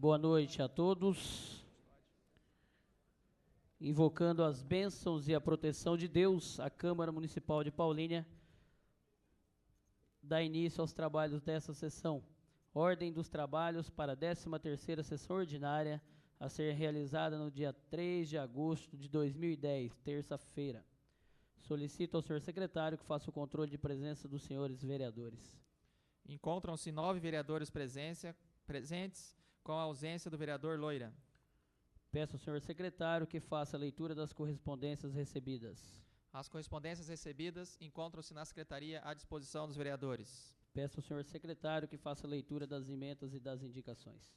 Boa noite a todos. Invocando as bênçãos e a proteção de Deus, a Câmara Municipal de Paulínia dá início aos trabalhos dessa sessão. Ordem dos trabalhos para a 13ª sessão ordinária, a ser realizada no dia 3 de agosto de 2010, terça-feira. Solicito ao senhor secretário que faça o controle de presença dos senhores vereadores. Encontram-se 9 vereadores presentes, com a ausência do vereador Loira. Peço ao senhor secretário que faça a leitura das correspondências recebidas. As correspondências recebidas encontram-se na secretaria à disposição dos vereadores. Peço ao senhor secretário que faça a leitura das emendas e das indicações.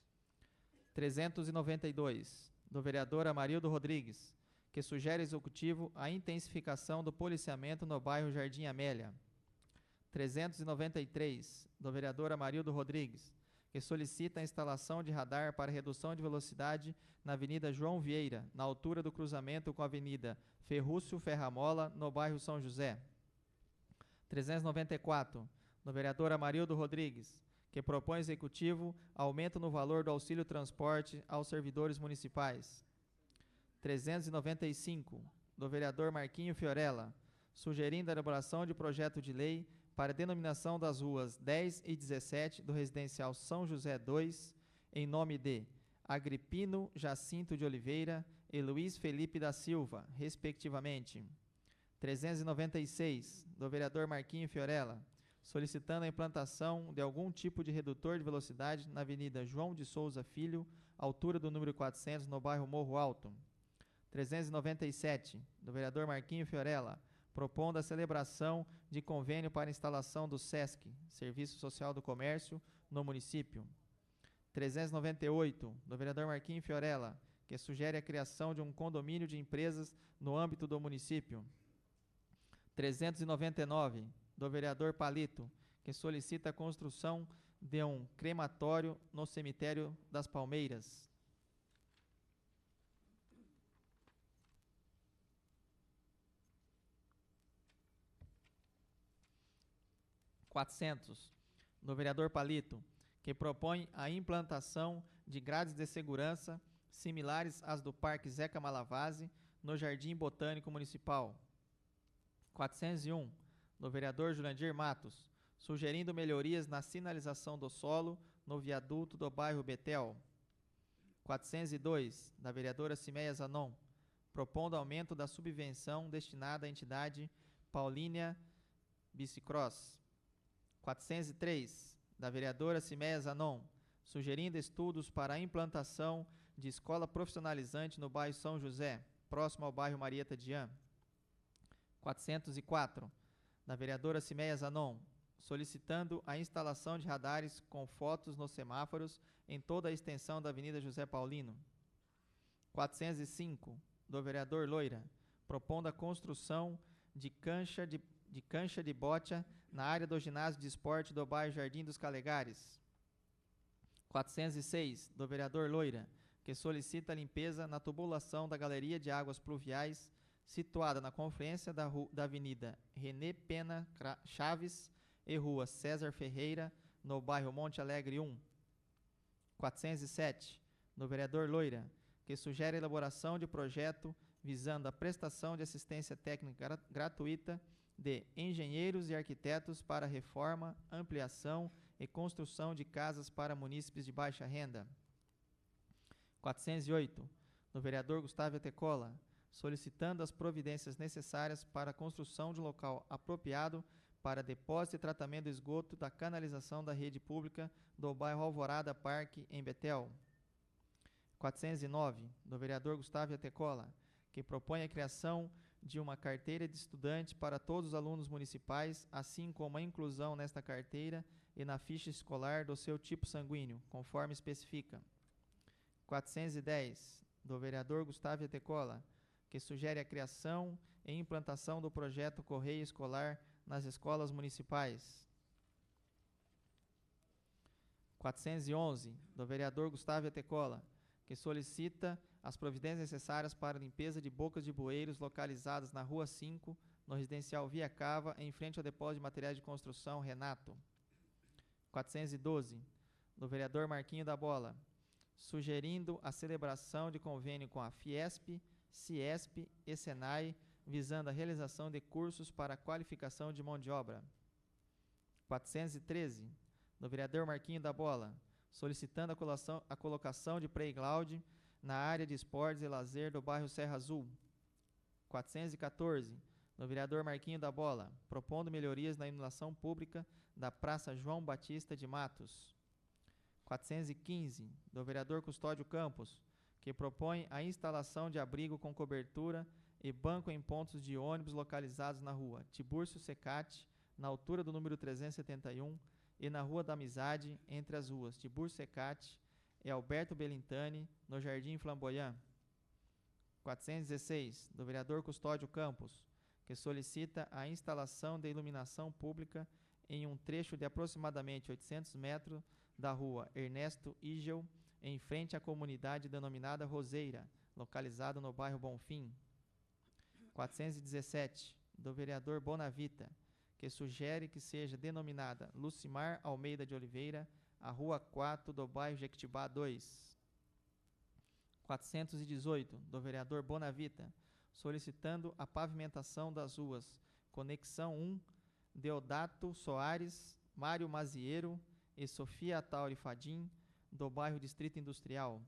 392, do vereador Amarildo Rodrigues, que sugere ao Executivo a intensificação do policiamento no bairro Jardim Amélia. 393, do vereador Amarildo Rodrigues, que solicita a instalação de radar para redução de velocidade na Avenida João Vieira, na altura do cruzamento com a Avenida Ferrúcio Ferramola, no bairro São José. 394, do vereador Amarildo Rodrigues, que propõe ao Executivo aumento no valor do auxílio transporte aos servidores municipais. 395, do vereador Marquinho Fiorella, sugerindo a elaboração de projeto de lei para a denominação das ruas 10 e 17 do residencial São José 2, em nome de Agripino Jacinto de Oliveira e Luiz Felipe da Silva, respectivamente. 396, do vereador Marquinho Fiorella, solicitando a implantação de algum tipo de redutor de velocidade na Avenida João de Souza Filho, altura do número 400, no bairro Morro Alto. 397, do vereador Marquinho Fiorella, propondo a celebração de convênio para instalação do SESC, Serviço Social do Comércio, no município. 398, do vereador Marquinho Fiorella, que sugere a criação de um condomínio de empresas no âmbito do município. 399, do vereador Palito, que solicita a construção de um crematório no cemitério das Palmeiras. 400, do vereador Palito, que propõe a implantação de grades de segurança similares às do Parque Zeca Malavase, no Jardim Botânico Municipal. 401, do vereador Jurandir Matos, sugerindo melhorias na sinalização do solo no viaduto do bairro Betel. 402, da vereadora Cimeia Zanon, propondo aumento da subvenção destinada à entidade Paulínia Bicicross. 403, da vereadora Cimeia Zanon, sugerindo estudos para a implantação de escola profissionalizante no bairro São José, próximo ao bairro Marieta Dian. 404, da vereadora Cimeia Zanon, solicitando a instalação de radares com fotos nos semáforos em toda a extensão da Avenida José Paulino. 405, do vereador Loira, propondo a construção de cancha de bocha na área do ginásio de esporte do bairro Jardim dos Calegares. 406, do vereador Loira, que solicita a limpeza na tubulação da galeria de águas pluviais situada na confluência da Avenida René Pena Chaves e Rua César Ferreira, no bairro Monte Alegre 1. 407, do vereador Loira, que sugere a elaboração de projeto visando a prestação de assistência técnica gratuita de engenheiros e arquitetos para reforma, ampliação e construção de casas para munícipes de baixa renda. 408, do vereador Gustavo Etecola, solicitando as providências necessárias para a construção de um local apropriado para depósito e tratamento do esgoto da canalização da rede pública do bairro Alvorada Parque, em Betel. 409, do vereador Gustavo Etecola, que propõe a criação de uma carteira de estudante para todos os alunos municipais, assim como a inclusão nesta carteira e na ficha escolar do seu tipo sanguíneo, conforme especifica. 410, do vereador Gustavo Etecola, que sugere a criação e implantação do projeto Correio Escolar nas escolas municipais. 411, do vereador Gustavo Etecola, que solicita as providências necessárias para a limpeza de bocas de bueiros localizadas na Rua 5, no residencial Via Cava, em frente ao depósito de materiais de construção Renato. 412, do vereador Marquinho da Bola, sugerindo a celebração de convênio com a Fiesp, Ciesp e Senai, visando a realização de cursos para a qualificação de mão de obra. 413, do vereador Marquinho da Bola, solicitando a colocação de playground na área de esportes e lazer do bairro Serra Azul. 414, do vereador Marquinho da Bola, propondo melhorias na iluminação pública da Praça João Batista de Matos. 415, do vereador Custódio Campos, que propõe a instalação de abrigo com cobertura e banco em pontos de ônibus localizados na rua Tibúrcio Secati, na altura do número 371, e na Rua da Amizade, entre as ruas Tibúrcio Secati e Alberto Belintani, no Jardim Flamboyant. 416, do vereador Custódio Campos, que solicita a instalação de iluminação pública em um trecho de aproximadamente 800 metros da rua Ernesto Igel, em frente à comunidade denominada Roseira, localizada no bairro Bonfim. 417, do vereador Bonavita, que sugere que seja denominada Lucimar Almeida de Oliveira, a rua 4 do bairro Jequitibá 2. 418, do vereador Bonavita, solicitando a pavimentação das ruas Conexão 1, Deodato Soares, Mário Maziero e Sofia Atauri Fadim, do bairro Distrito Industrial.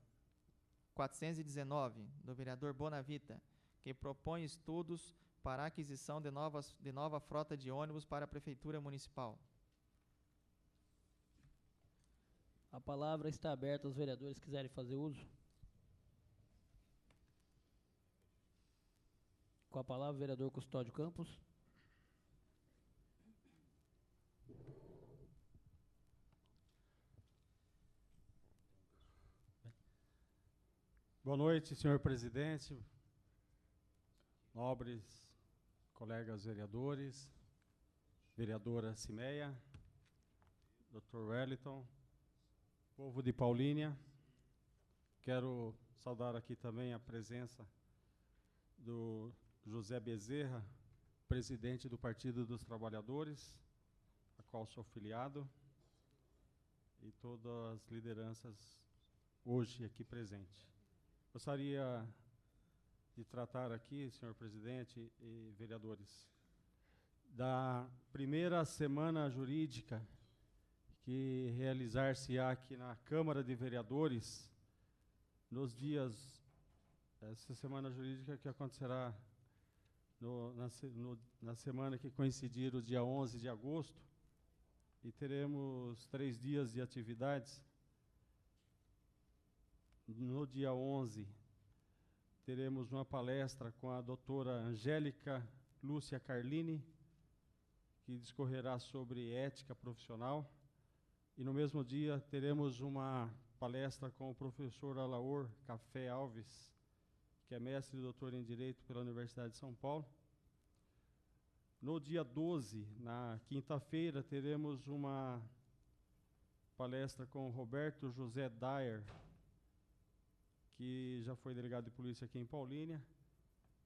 419, do vereador Bonavita, que propõe estudos para a aquisição de nova frota de ônibus para a Prefeitura Municipal. A palavra está aberta aos vereadores que quiserem fazer uso. Com a palavra, o vereador Custódio Campos. Boa noite, senhor presidente, nobres colegas vereadores, vereadora Cimeia, Dr. Wellington, povo de Paulínia. Quero saudar aqui também a presença do José Bezerra, presidente do Partido dos Trabalhadores, a qual sou filiado, e todas as lideranças hoje aqui presentes. Gostaria de tratar aqui, senhor presidente e vereadores, da primeira semana jurídica que realizar-se-á aqui na Câmara de Vereadores nos dias, essa semana jurídica que acontecerá na semana que coincidir o dia 11 de agosto, e teremos 3 dias de atividades. No dia 11, teremos uma palestra com a doutora Angélica Lúcia Carlini, que discorrerá sobre ética profissional. E no mesmo dia, teremos uma palestra com o professor Alaor Café Alves, que é mestre e doutor em Direito pela Universidade de São Paulo. No dia 12, na quinta-feira, teremos uma palestra com o Roberto José Dyer, que já foi delegado de polícia aqui em Paulínia,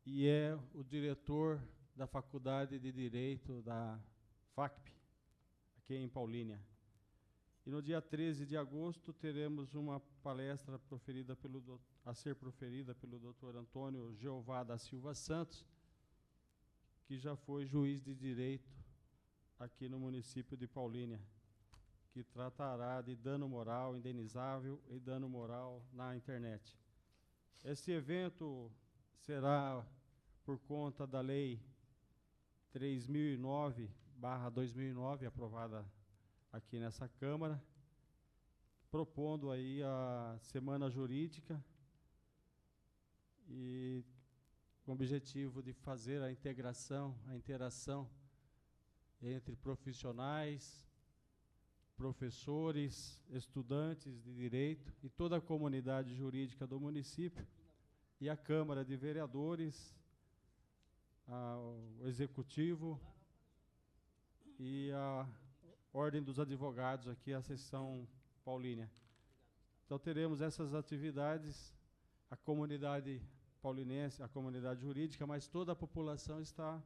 e é o diretor da Faculdade de Direito da FACP, aqui em Paulínia. E no dia 13 de agosto, teremos uma palestra a ser proferida pelo Dr. Antônio Jeová da Silva Santos, que já foi juiz de direito aqui no município de Paulínia, que tratará de dano moral indenizável e dano moral na internet. Esse evento será por conta da Lei 3009/2009, aprovada aqui nessa Câmara, propondo aí a semana jurídica e com o objetivo de fazer a interação entre profissionais, professores, estudantes de direito e toda a comunidade jurídica do município, e a Câmara de Vereadores, o Executivo e a Ordem dos Advogados aqui, a seção Paulínia. Então teremos essas atividades, a comunidade paulinense, a comunidade jurídica, mas toda a população está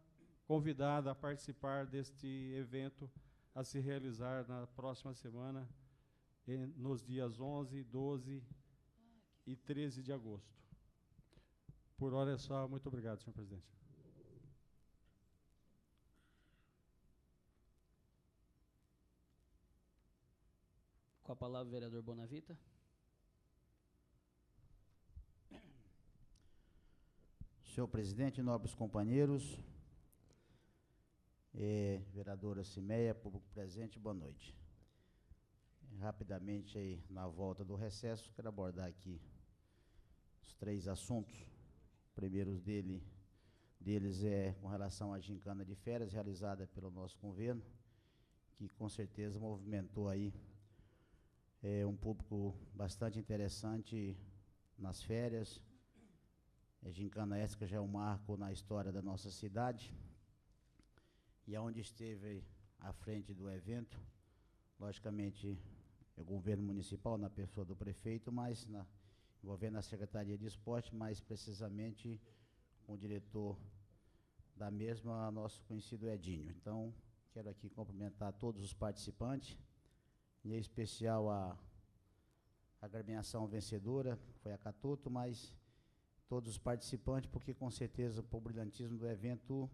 convidada a participar deste evento a se realizar na próxima semana, nos dias 11, 12 e 13 de agosto. Por hora é só. Muito obrigado, senhor presidente. Com a palavra, o vereador Bonavita. Senhor presidente, nobres companheiros, vereadora Cimeia, público presente, boa noite. Rapidamente, aí, na volta do recesso, quero abordar aqui os 3 assuntos. O primeiro deles é com relação à gincana de férias realizada pelo nosso governo, que com certeza movimentou aí um público bastante interessante nas férias. A gincana essa que já é um marco na história da nossa cidade, e aonde esteve à frente do evento, logicamente, o governo municipal, na pessoa do prefeito, mas envolvendo a Secretaria de Esporte, mais precisamente com o diretor da mesma, nosso conhecido Edinho. Então, quero aqui cumprimentar todos os participantes, e em especial a agremiação vencedora, foi a Catuto, mas todos os participantes, porque com certeza o brilhantismo do evento,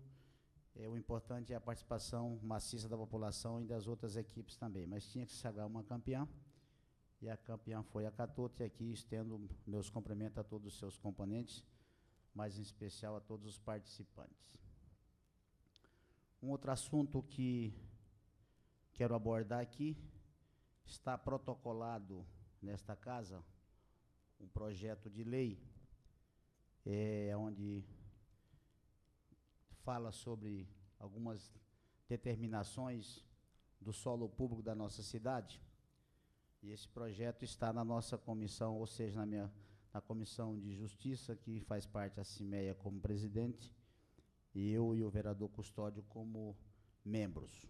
o importante é a participação maciça da população e das outras equipes também, mas tinha que se sagrar uma campeã, e a campeã foi a Catuto, e aqui estendo meus cumprimentos a todos os seus componentes, mas em especial a todos os participantes. Um outro assunto que quero abordar aqui, está protocolado nesta casa um projeto de lei, onde fala sobre algumas determinações do solo público da nossa cidade, e esse projeto está na nossa comissão, ou seja, na Comissão de Justiça, que faz parte a Cimeia como presidente, e eu e o vereador Custódio como membros.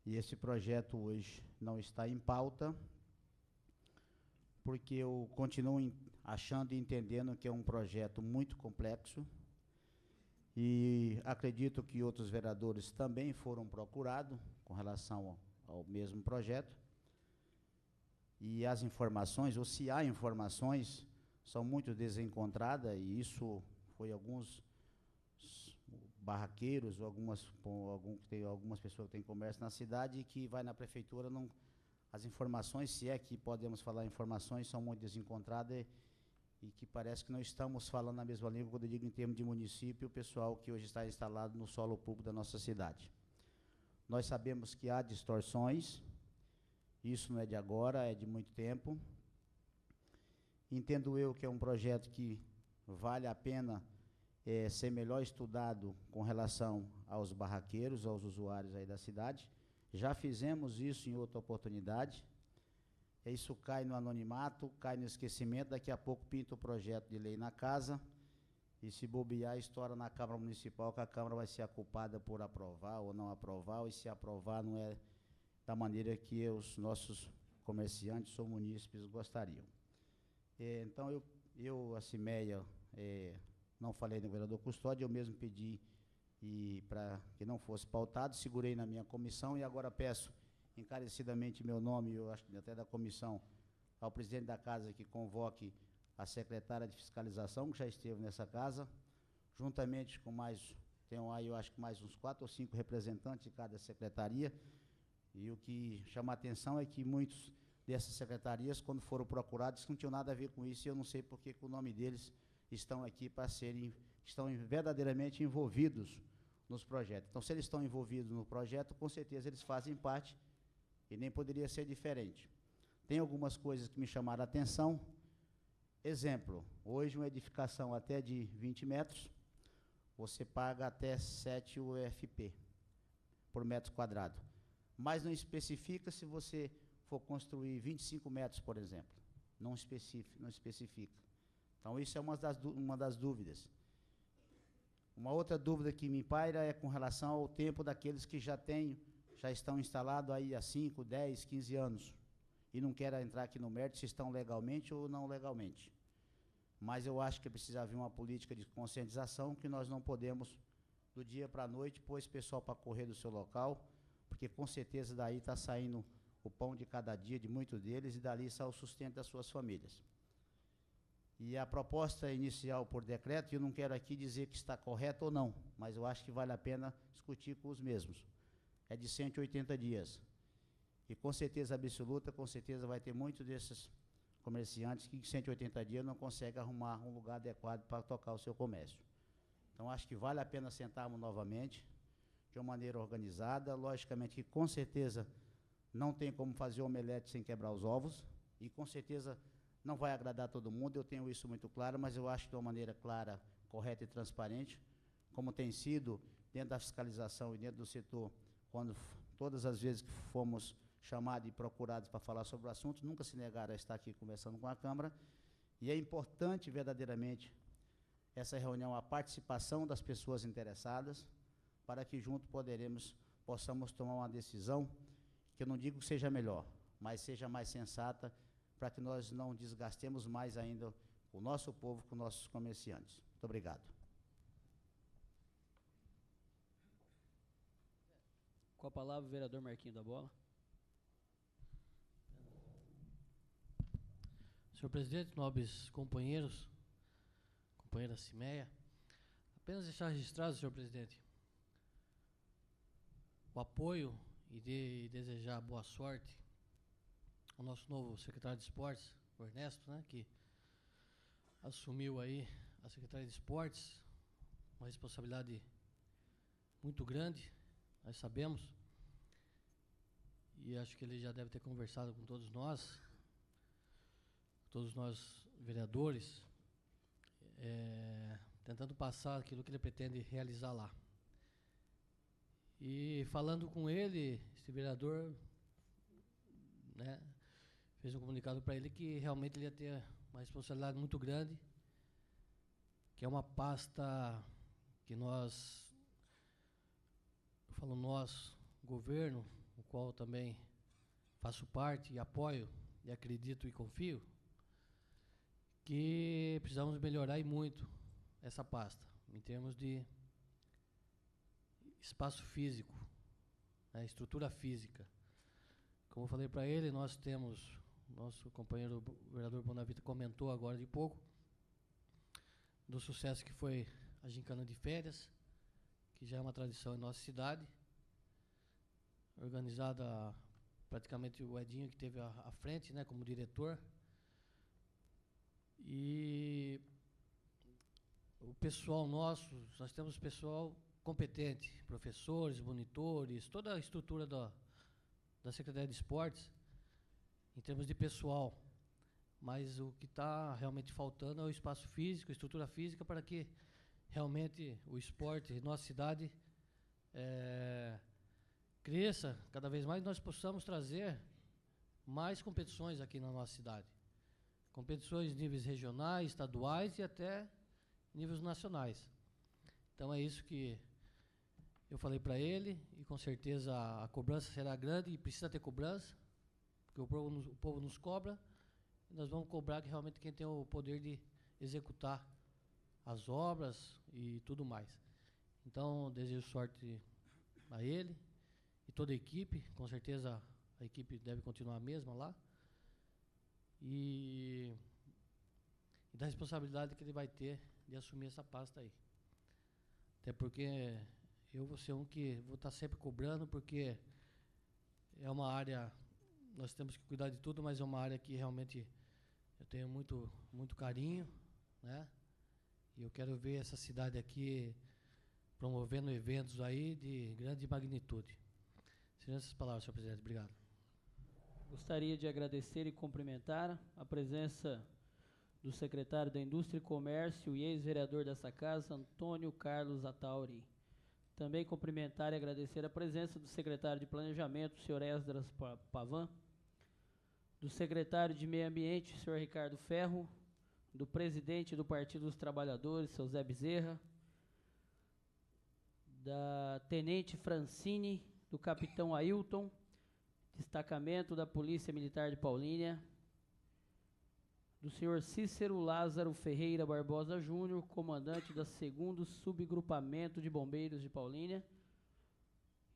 E esse projeto hoje não está em pauta, porque eu continuo achando e entendendo que é um projeto muito complexo, e acredito que outros vereadores também foram procurados com relação ao mesmo projeto, e as informações, ou se há informações, são muito desencontradas, e isso foi alguns barraqueiros, ou algumas pessoas que têm comércio na cidade, e que vai na prefeitura, as informações, se é que podemos falar informações, são muito desencontradas, e que parece que não estamos falando a mesma língua, quando eu digo em termos de município, o pessoal que hoje está instalado no solo público da nossa cidade. Nós sabemos que há distorções, isso não é de agora, é de muito tempo. Entendo eu que é um projeto que vale a pena ser melhor estudado com relação aos barraqueiros, aos usuários aí da cidade. Já fizemos isso em outra oportunidade. Isso cai no anonimato, cai no esquecimento, daqui a pouco pinta o projeto de lei na casa, e se bobear, estoura na Câmara Municipal, que a Câmara vai ser a culpada por aprovar ou não aprovar, e se aprovar não é da maneira que os nossos comerciantes ou munícipes gostariam. Então, a Cimeia, não falei no vereador Custódio, eu mesmo pedi para que não fosse pautado, segurei na minha comissão, e agora peço encarecidamente meu nome, eu acho que até da comissão, ao presidente da casa que convoque a secretária de fiscalização, que já esteve nessa casa, juntamente com tem aí eu acho que mais uns 4 ou 5 representantes de cada secretaria, e o que chama a atenção é que muitos dessas secretarias, quando foram procurados, não tinham nada a ver com isso, e eu não sei porque que o nome deles estão aqui estão verdadeiramente envolvidos nos projetos. Então, se eles estão envolvidos no projeto, com certeza eles fazem parte, e nem poderia ser diferente. Tem algumas coisas que me chamaram a atenção. Exemplo, hoje uma edificação até de 20 metros, você paga até 7 UFP por metro quadrado. Mas não especifica se você for construir 25 metros, por exemplo. Não especifica. Então, isso é uma das dúvidas. Uma outra dúvida que me paira é com relação ao tempo daqueles que já estão instalados aí há 5, 10, 15 anos, e não querem entrar aqui no mérito se estão legalmente ou não legalmente. Mas eu acho que precisa haver uma política de conscientização, que nós não podemos, do dia para a noite, pôr esse pessoal para correr do seu local, porque com certeza daí está saindo o pão de cada dia de muitos deles, e dali sai o sustento das suas famílias. E a proposta inicial por decreto, eu não quero aqui dizer que está correto ou não, mas eu acho que vale a pena discutir com os mesmos. É de 180 dias. E com certeza absoluta, com certeza vai ter muitos desses comerciantes que em 180 dias não conseguem arrumar um lugar adequado para tocar o seu comércio. Então, acho que vale a pena sentarmos novamente, de uma maneira organizada. Logicamente que, com certeza, não tem como fazer omelete sem quebrar os ovos, e com certeza não vai agradar todo mundo, eu tenho isso muito claro, mas eu acho que de uma maneira clara, correta e transparente, como tem sido dentro da fiscalização e dentro do setor, quando todas as vezes que fomos chamados e procurados para falar sobre o assunto, nunca se negaram a estar aqui conversando com a Câmara, e é importante verdadeiramente essa reunião, a participação das pessoas interessadas, para que junto possamos tomar uma decisão, que eu não digo que seja melhor, mas seja mais sensata, para que nós não desgastemos mais ainda o nosso povo com nossos comerciantes. Muito obrigado. Com a palavra, o vereador Marquinho da Bola. Senhor presidente, nobres companheiros, companheira Cimeia, apenas deixar registrado, senhor presidente, o apoio e desejar boa sorte ao nosso novo secretário de Esportes, o Ernesto, né, que assumiu aí a Secretaria de Esportes, uma responsabilidade muito grande, nós sabemos, e acho que ele já deve ter conversado com todos nós vereadores, tentando passar aquilo que ele pretende realizar lá. E falando com ele, esse vereador, né, fez um comunicado para ele que realmente ele ia ter uma responsabilidade muito grande, que é uma pasta que nós, eu falo nós, governo, o qual eu também faço parte e apoio e acredito e confio, que precisamos melhorar e muito essa pasta, em termos de espaço físico, né, estrutura física. Como eu falei para ele, nós temos, nosso companheiro vereador Bonavita comentou agora de pouco, do sucesso que foi a gincana de férias, que já é uma tradição em nossa cidade, organizada praticamente o Edinho que teve à frente, né, como diretor. E o pessoal nosso, nós temos pessoal competente, professores, monitores, toda a estrutura da Secretaria de Esportes, em termos de pessoal. Mas o que está realmente faltando é o espaço físico, a estrutura física, para que realmente o esporte em nossa cidade cresça cada vez mais, nós possamos trazer mais competições aqui na nossa cidade. Competições em níveis regionais, estaduais e até níveis nacionais. Então é isso que eu falei para ele, e com certeza a cobrança será grande, e precisa ter cobrança, porque o povo nos cobra, e nós vamos cobrar que realmente quem tem o poder de executar as obras e tudo mais. Então, desejo sorte a ele e toda a equipe, com certeza a equipe deve continuar a mesma lá, e da responsabilidade que ele vai ter de assumir essa pasta aí. Até porque eu vou ser um que vou estar sempre cobrando, porque é uma área, nós temos que cuidar de tudo, mas é uma área que realmente eu tenho muito, muito carinho, né? E eu quero ver essa cidade aqui promovendo eventos aí de grande magnitude. Seriam essas palavras, senhor presidente. Obrigado. Gostaria de agradecer e cumprimentar a presença do secretário da Indústria e Comércio e ex-vereador dessa casa, Antônio Carlos Atauri. Também cumprimentar e agradecer a presença do secretário de Planejamento, senhor Esdras Pavan, do secretário de Meio Ambiente, senhor Ricardo Ferro, do presidente do Partido dos Trabalhadores, seu Zé Bezerra, da tenente Francine, do capitão Ailton, destacamento da Polícia Militar de Paulínia, do senhor Cícero Lázaro Ferreira Barbosa Júnior, comandante da 2º Subgrupamento de Bombeiros de Paulínia,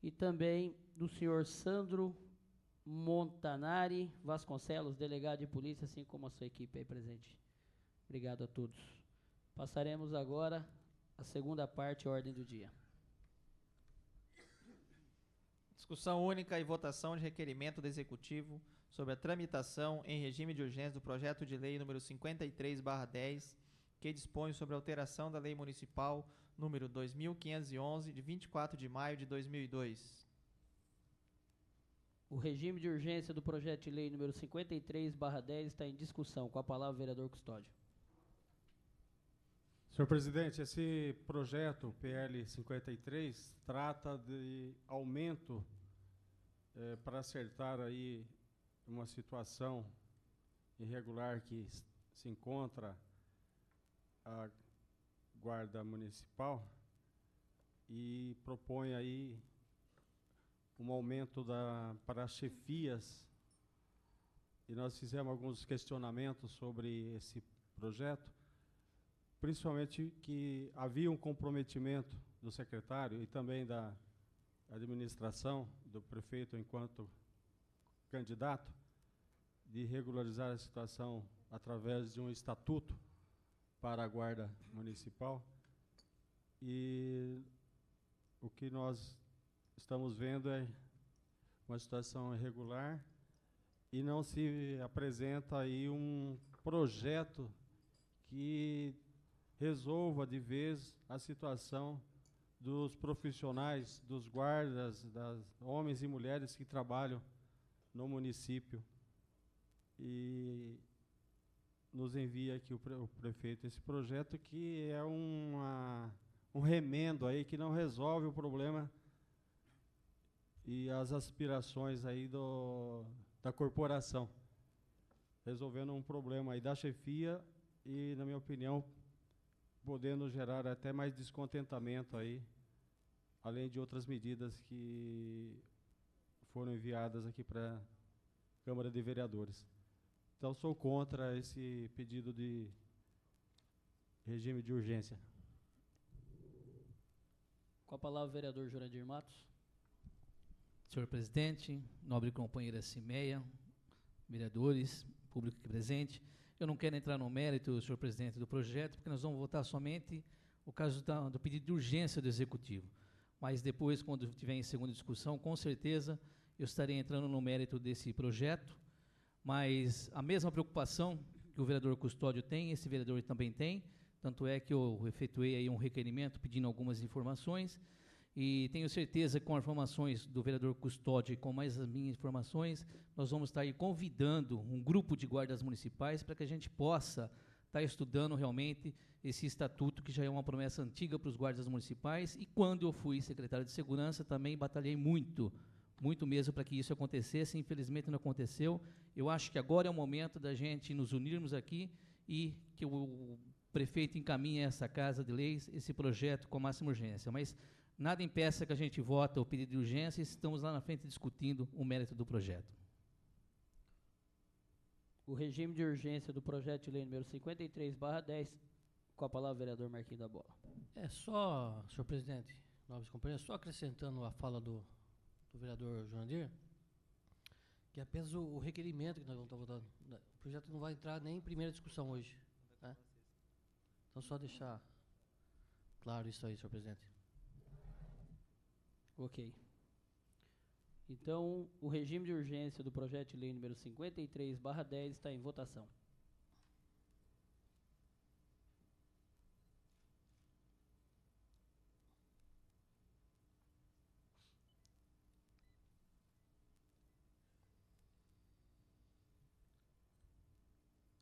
e também do senhor Sandro Montanari Vasconcelos, delegado de polícia, assim como a sua equipe aí presente Obrigado a todos. Passaremos agora à segunda parte, ordem do dia. Discussão única e votação de requerimento do Executivo sobre a tramitação em regime de urgência do projeto de lei número 53/10, que dispõe sobre a alteração da Lei Municipal número 2511, de 24 de maio de 2002. O regime de urgência do projeto de lei número 53/10 está em discussão. Com a palavra, o vereador Custódio. Senhor presidente, esse projeto PL 53 trata de aumento para acertar aí uma situação irregular que se encontra a Guarda Municipal e propõe aí um aumento para as chefias, e nós fizemos alguns questionamentos sobre esse projeto, principalmente que havia um comprometimento do secretário e também da administração, do prefeito enquanto candidato, de regularizar a situação através de um estatuto para a Guarda Municipal. E o que nós estamos vendo é uma situação irregular e não se apresenta aí um projeto que resolva de vez a situação dos profissionais, dos guardas, das homens e mulheres que trabalham no município. E nos envia aqui o prefeito esse projeto, que é um remendo aí que não resolve o problema e as aspirações aí da corporação, resolvendo um problema aí da chefia e, na minha opinião, podendo gerar até mais descontentamento aí, além de outras medidas que foram enviadas aqui para a Câmara de Vereadores. Então, sou contra esse pedido de regime de urgência. Com a palavra, o vereador Jurandir Matos. Senhor presidente, nobre companheira Cimeia, vereadores, público aqui presente, eu não quero entrar no mérito, senhor presidente, do projeto, porque nós vamos votar somente o caso do pedido de urgência do Executivo. Mas depois, quando tiver em segunda discussão, com certeza eu estarei entrando no mérito desse projeto, mas a mesma preocupação que o vereador Custódio tem, esse vereador também tem, tanto é que eu efetuei aí um requerimento pedindo algumas informações, e tenho certeza que com as informações do vereador Custódio e com mais as minhas informações, nós vamos estar aí convidando um grupo de guardas municipais para que a gente possa estar estudando realmente esse estatuto, que já é uma promessa antiga para os guardas municipais, e quando eu fui secretário de Segurança também batalhei muito mesmo para que isso acontecesse. Infelizmente não aconteceu. Eu acho que agora é o momento da gente nos unirmos aqui e que o prefeito encaminhe a essa Casa de Leis esse projeto com a máxima urgência. Mas nada impeça que a gente vote o pedido de urgência e estamos lá na frente discutindo o mérito do projeto. O regime de urgência do projeto de lei número 53/10, com a palavra, o vereador Marquinhos da Bola. É só, senhor presidente, nobres companheiros, só acrescentando a fala do vereador Jurandir, que apenas o requerimento que nós vamos estar votando, o projeto não vai entrar nem em primeira discussão hoje, né? Então, só deixar claro isso aí, senhor presidente. Ok. Então, o regime de urgência do projeto de lei número 53/10 está em votação.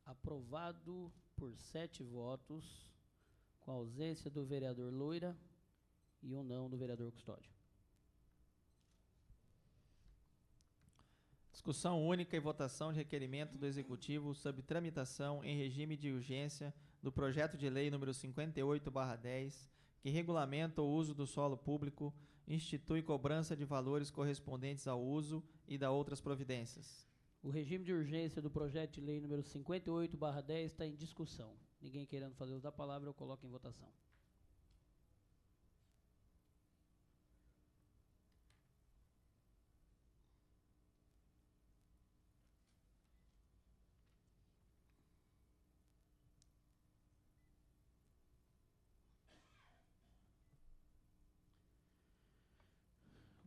Aprovado por 7 votos, com a ausência do vereador Loira e o não do vereador Custódio. Discussão única e votação de requerimento do Executivo sobre tramitação em regime de urgência do projeto de lei número 58/10, que regulamenta o uso do solo público, institui cobrança de valores correspondentes ao uso e da outras providências. O regime de urgência do projeto de lei número 58/10 está em discussão. Ninguém querendo fazer uso da palavra, eu coloco em votação.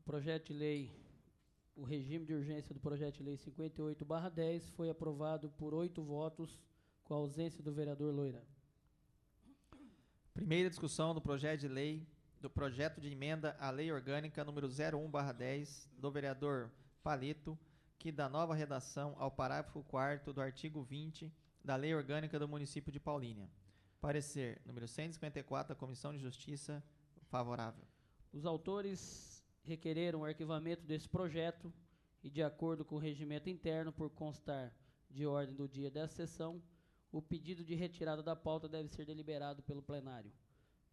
Projeto de lei, o regime de urgência do projeto de lei 58/10 foi aprovado por 8 votos, com a ausência do vereador Loira. Primeira discussão do projeto de lei, do projeto de emenda à lei orgânica número 01/10 do vereador Palito, que dá nova redação ao parágrafo 4º do artigo 20 da lei orgânica do município de Paulínia. Parecer número 154 da Comissão de Justiça, favorável. Os autores requereram o arquivamento desse projeto e, de acordo com o regimento interno, por constar de ordem do dia dessa sessão, o pedido de retirada da pauta deve ser deliberado pelo plenário.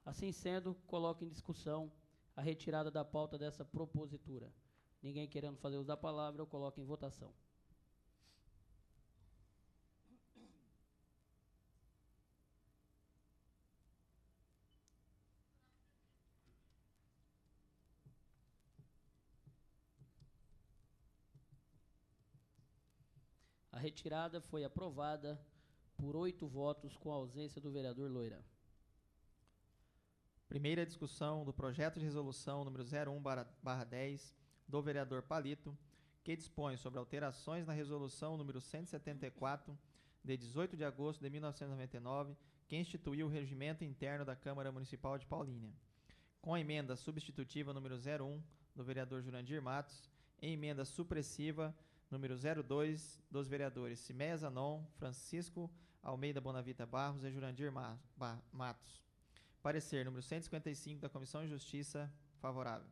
Assim sendo, coloco em discussão a retirada da pauta dessa propositura. Ninguém querendo fazer uso da palavra, eu coloco em votação. A retirada foi aprovada por 8 votos, com a ausência do vereador Loira. Primeira discussão do projeto de resolução número 01/10 do vereador Palito, que dispõe sobre alterações na resolução número 174, de 18 de agosto de 1999, que instituiu o regimento interno da Câmara Municipal de Paulínia. Com a emenda substitutiva número 01 do vereador Jurandir Matos, e emenda supressiva número 02 dos vereadores Cimeia Zanon, Francisco Almeida Bonavita Barros e Jurandir Matos. Parecer número 155 da Comissão de Justiça, favorável.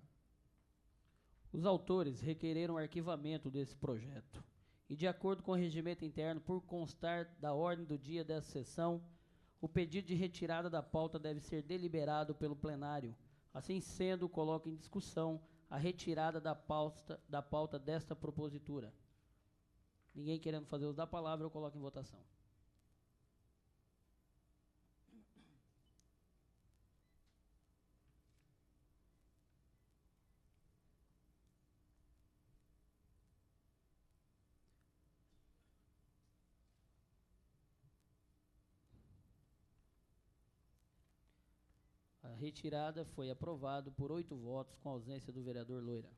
Os autores requereram o arquivamento desse projeto e, de acordo com o regimento interno, por constar da ordem do dia dessa sessão, o pedido de retirada da pauta deve ser deliberado pelo plenário. Assim sendo, coloco em discussão a retirada da pauta desta propositura. Ninguém querendo fazer uso da palavra, eu coloco em votação. A retirada foi aprovada por 8 votos, com a ausência do vereador Loira.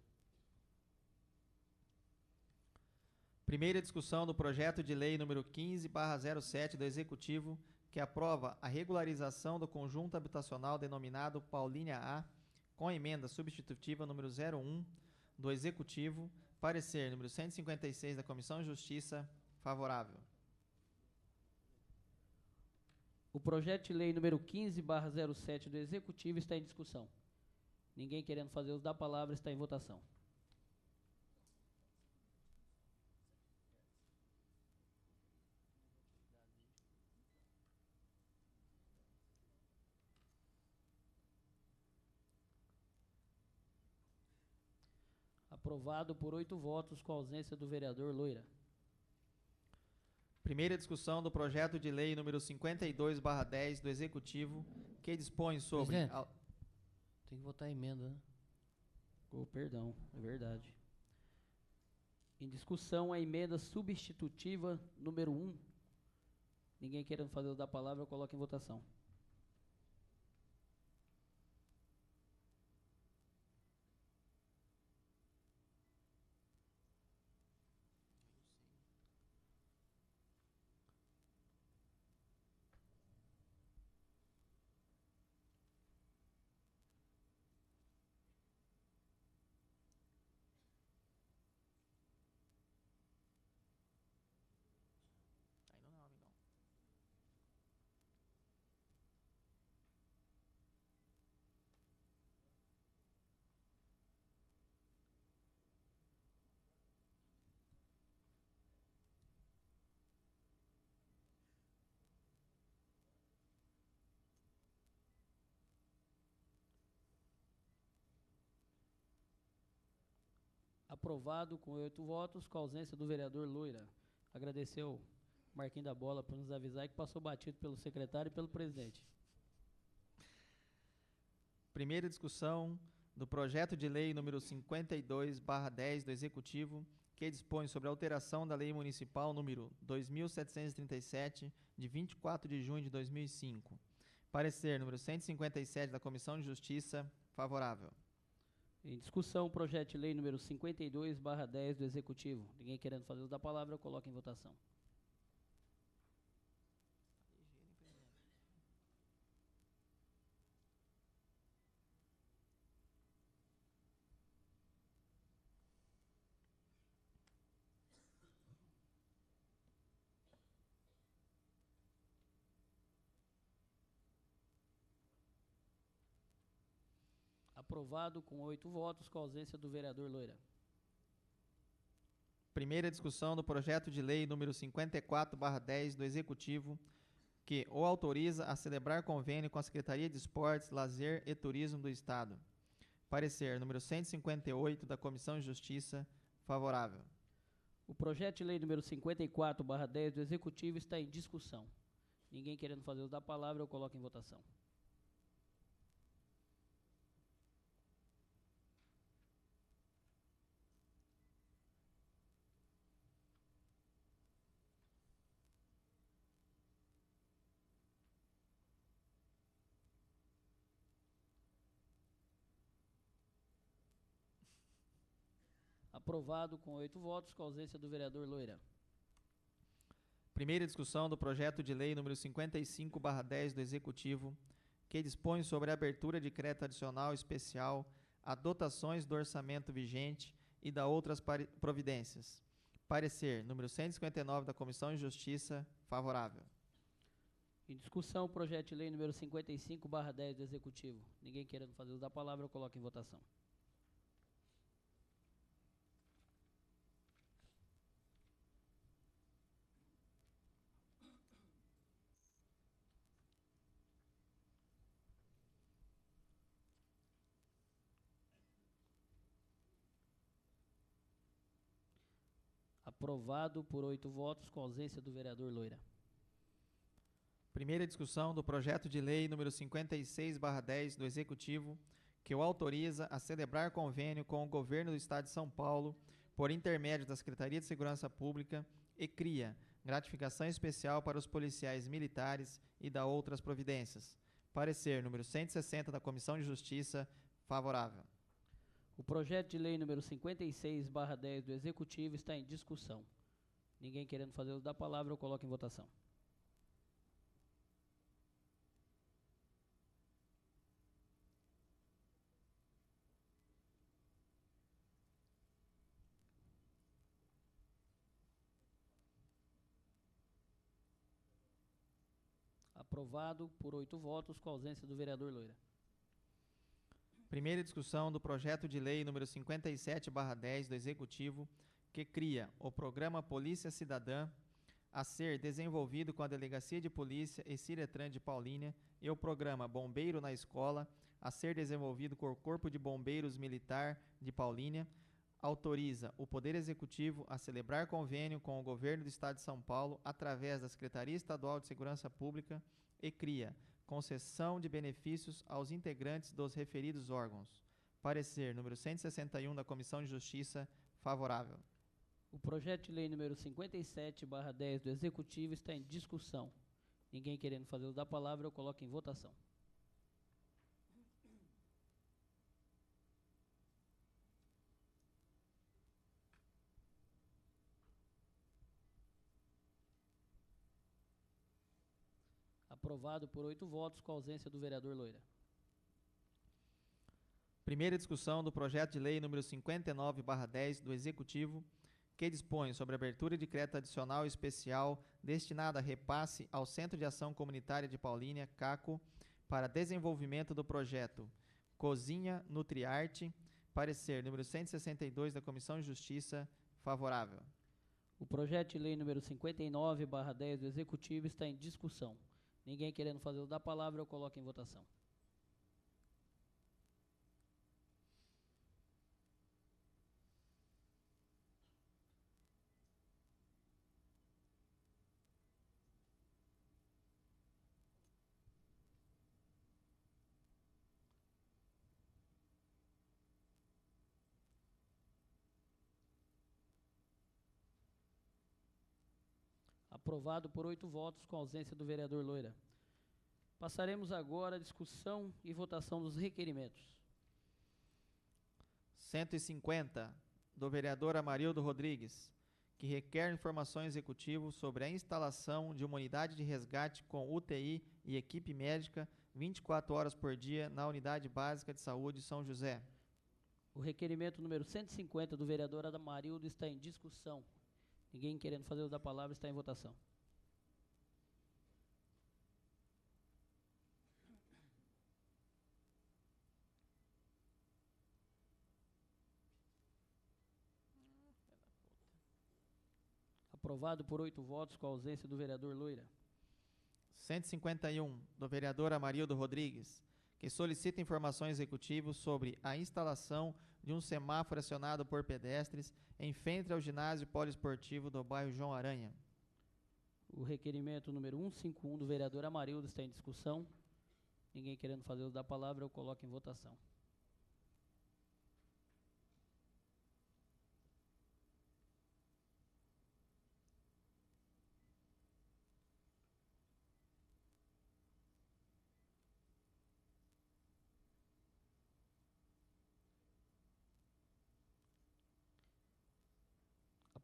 Primeira discussão do projeto de lei número 15/07 do Executivo, que aprova a regularização do conjunto habitacional denominado Paulínia A, com a emenda substitutiva número 01 do Executivo. Parecer número 156 da Comissão de Justiça, favorável. O projeto de lei número 15/07 do Executivo está em discussão. Ninguém querendo fazer uso da palavra, está em votação. Aprovado por 8 votos, com a ausência do vereador Loira. Primeira discussão do projeto de lei número 52/10 do Executivo, que dispõe sobre... Presidente, tem que votar a emenda, né? Oh, perdão, é verdade. Em discussão, a emenda substitutiva número 1. Ninguém querendo fazer uso da palavra, eu coloco em votação. Ainda não, amigão. Aprovado com 8 votos, com a ausência do vereador Loira. Agradeceu o Marquinhos da Bola por nos avisar que passou batido pelo secretário e pelo presidente. Primeira discussão do projeto de lei número 52/10 do Executivo, que dispõe sobre a alteração da Lei Municipal número 2737, de 24 de junho de 2005. Parecer número 157 da Comissão de Justiça, favorável. Em discussão, projeto de lei número 52/10 do Executivo. Ninguém querendo fazer uso da palavra, eu coloco em votação. Aprovado com 8 votos, com a ausência do vereador Loira. Primeira discussão do projeto de lei número 54/10 do Executivo, que o autoriza a celebrar convênio com a Secretaria de Esportes, Lazer e Turismo do Estado. Parecer número 158 da Comissão de Justiça, favorável. O projeto de lei número 54/10 do Executivo está em discussão. Ninguém querendo fazer uso da palavra, eu coloco em votação. Aprovado com 8 votos, com a ausência do vereador Loira. Primeira discussão do projeto de lei número 55/10 do Executivo, que dispõe sobre a abertura de crédito adicional especial a dotações do orçamento vigente e da outras providências. Parecer número 159 da Comissão de Justiça, favorável. Em discussão, projeto de lei número 55/10 do Executivo. Ninguém querendo fazer uso da palavra, eu coloco em votação. Aprovado por 8 votos, com a ausência do vereador Loira. Primeira discussão do projeto de lei número 56/10 do Executivo, que o autoriza a celebrar convênio com o Governo do Estado de São Paulo, por intermédio da Secretaria de Segurança Pública, e cria gratificação especial para os policiais militares e da outras providências. Parecer número 160 da Comissão de Justiça, favorável. O projeto de lei número 56/10 do Executivo está em discussão. Ninguém querendo fazer uso da palavra, eu coloco em votação. Aprovado por 8 votos, com a ausência do vereador Loira. Primeira discussão do projeto de lei número 57/10 do Executivo, que cria o Programa Polícia Cidadã, a ser desenvolvido com a Delegacia de Polícia e Ciretran de Paulínia, e o Programa Bombeiro na Escola, a ser desenvolvido com o Corpo de Bombeiros Militar de Paulínia, autoriza o Poder Executivo a celebrar convênio com o Governo do Estado de São Paulo através da Secretaria Estadual de Segurança Pública e cria concessão de benefícios aos integrantes dos referidos órgãos. Parecer número 161 da Comissão de Justiça, favorável. O projeto de lei número 57/10 do Executivo está em discussão. Ninguém querendo fazer uso da palavra, eu coloco em votação. Aprovado por 8 votos, com a ausência do vereador Loira. Primeira discussão do projeto de lei número 59/10 do Executivo, que dispõe sobre a abertura de crédito adicional especial destinado a repasse ao Centro de Ação Comunitária de Paulínia, CACO, para desenvolvimento do projeto Cozinha Nutriarte. Parecer número 162 da Comissão de Justiça, favorável. O projeto de lei número 59/10 do Executivo está em discussão. Ninguém querendo fazer uso da palavra, eu coloco em votação. Aprovado por 8 votos, com a ausência do vereador Loira. Passaremos agora à discussão e votação dos requerimentos. 150, do vereador Amarildo Rodrigues, que requer informações ao executivo sobre a instalação de uma unidade de resgate com UTI e equipe médica 24 horas por dia na Unidade Básica de Saúde São José. O requerimento número 150 do vereador Amarildo está em discussão. Ninguém querendo fazer uso da palavra, está em votação. Aprovado por 8 votos, com a ausência do vereador Loira. 151, do vereador Amarildo Rodrigues, que solicita informações ao executivo sobre a instalação de um semáforo acionado por pedestres em frente ao ginásio poliesportivo do bairro João Aranha. O requerimento número 151 do vereador Amarildo está em discussão. Ninguém querendo fazer uso da palavra, eu coloco em votação.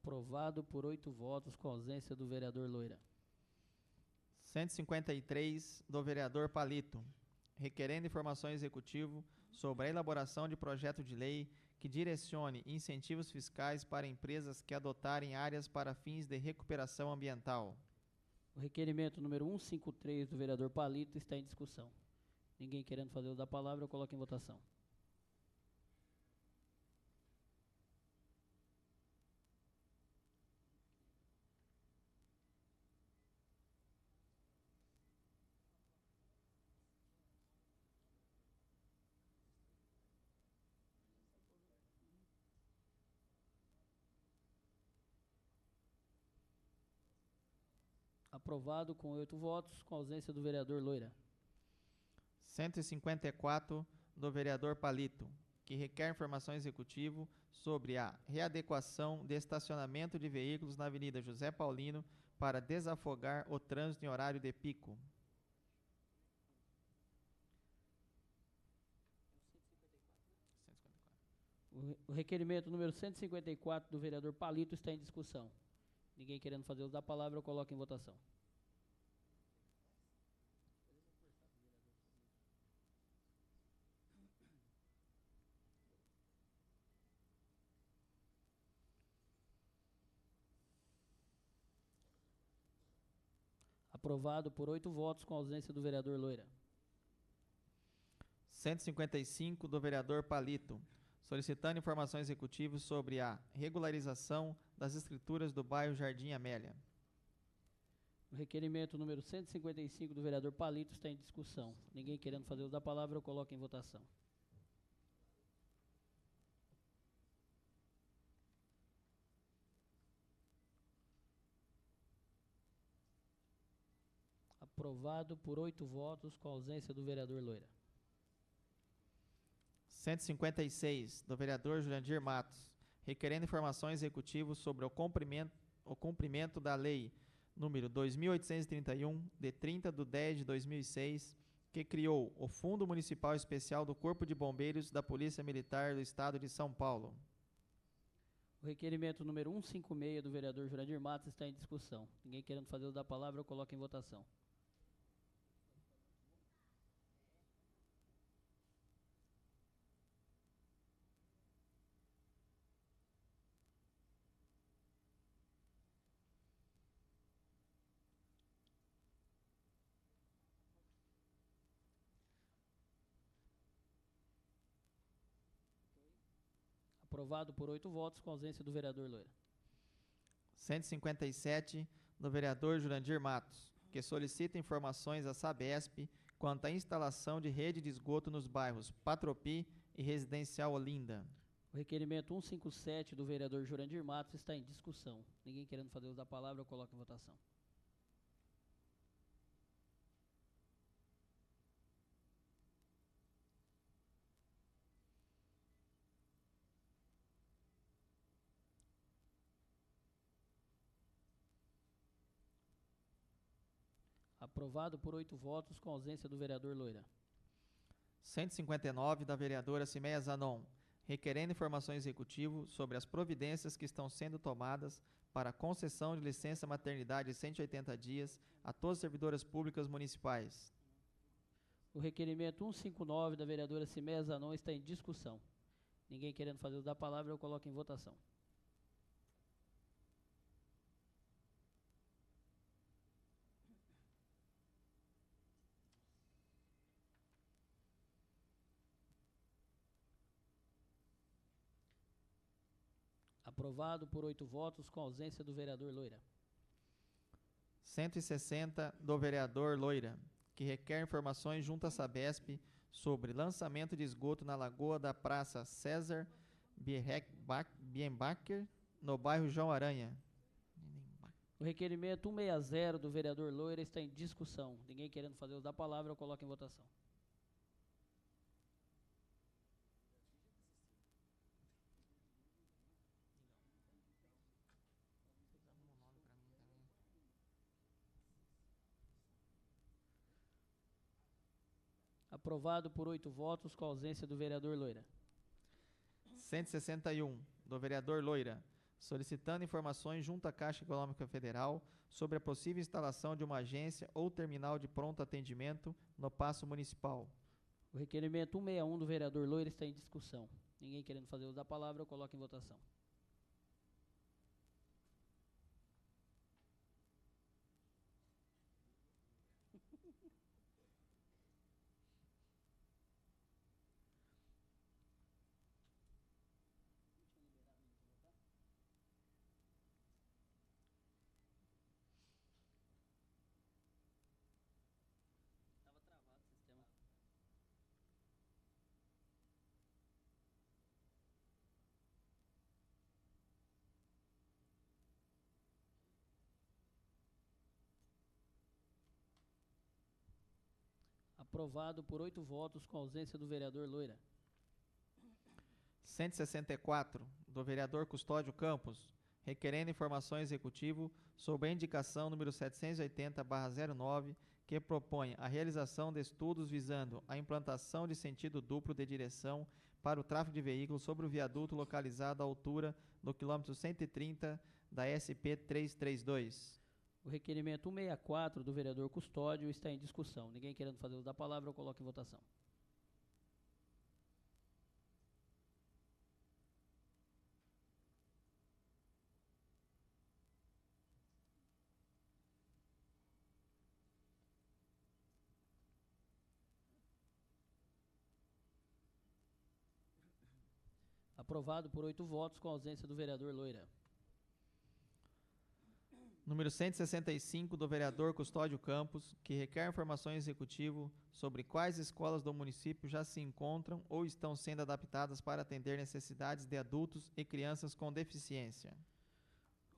Aprovado por 8 votos, com a ausência do vereador Loira. 153, do vereador Palito, requerendo informações ao executivo sobre a elaboração de projeto de lei que direcione incentivos fiscais para empresas que adotarem áreas para fins de recuperação ambiental. O requerimento número 153 do vereador Palito está em discussão. Ninguém querendo fazer uso da palavra, eu coloco em votação. Aprovado com 8 votos, com a ausência do vereador Loira. 154, do vereador Palito, que requer informações ao executivo sobre a readequação de estacionamento de veículos na Avenida José Paulino para desafogar o trânsito em horário de pico. O requerimento número 154 do vereador Palito está em discussão. Ninguém querendo fazer uso da palavra, eu coloco em votação. Aprovado por 8 votos, com a ausência do vereador Loira. 155, do vereador Palito, solicitando informações executivas sobre a regularização das escrituras do bairro Jardim Amélia. O requerimento número 155 do vereador Palito está em discussão. Ninguém querendo fazer uso da palavra, eu coloco em votação. Aprovado por 8 votos, com a ausência do vereador Loira. 156, do vereador Jurandir Matos, requerendo informações executivas sobre o cumprimento da lei número 2.831, de 30/10/2006, que criou o Fundo Municipal Especial do Corpo de Bombeiros da Polícia Militar do Estado de São Paulo. O requerimento número 156 do vereador Jurandir Matos está em discussão. Ninguém querendo fazer uso da palavra, eu coloco em votação. Aprovado por 8 votos, com a ausência do vereador Loira. 157, do vereador Jurandir Matos, que solicita informações à Sabesp quanto à instalação de rede de esgoto nos bairros Patropi e Residencial Olinda. O requerimento 157 do vereador Jurandir Matos está em discussão. Ninguém querendo fazer uso da palavra, eu coloco em votação. Aprovado por 8 votos, com ausência do vereador Loira. 159, da vereadora Cimeia Zanon, requerendo informação executiva sobre as providências que estão sendo tomadas para a concessão de licença maternidade de 180 dias a todas as servidoras públicas municipais. O requerimento 159 da vereadora Cimé Zanon está em discussão. Ninguém querendo fazer uso da palavra, eu coloco em votação. Aprovado por 8 votos, com ausência do vereador Loira. 160 do vereador Loira, que requer informações junto à Sabesp sobre lançamento de esgoto na lagoa da Praça César Bienbacher, no bairro João Aranha. O requerimento 160 do vereador Loira está em discussão. Ninguém querendo fazer uso da palavra, eu coloco em votação. Aprovado por 8 votos, com ausência do vereador Loira. 161 do vereador Loira, solicitando informações junto à Caixa Econômica Federal sobre a possível instalação de uma agência ou terminal de pronto atendimento no Paço Municipal. O requerimento 161 do vereador Loira está em discussão. Ninguém querendo fazer uso da palavra, eu coloco em votação. Aprovado por 8 votos, com ausência do vereador Loira. 164 do vereador Custódio Campos, requerendo informação executiva sobre a indicação número 780/09, que propõe a realização de estudos visando a implantação de sentido duplo de direção para o tráfego de veículos sobre o viaduto localizado à altura do quilômetro 130 da SP 332. O requerimento 164 do vereador Custódio está em discussão. Ninguém querendo fazer uso da palavra, eu coloco em votação. Aprovado por 8 votos, com ausência do vereador Loira. Número 165 do vereador Custódio Campos, que requer informações executivo sobre quais escolas do município já se encontram ou estão sendo adaptadas para atender necessidades de adultos e crianças com deficiência.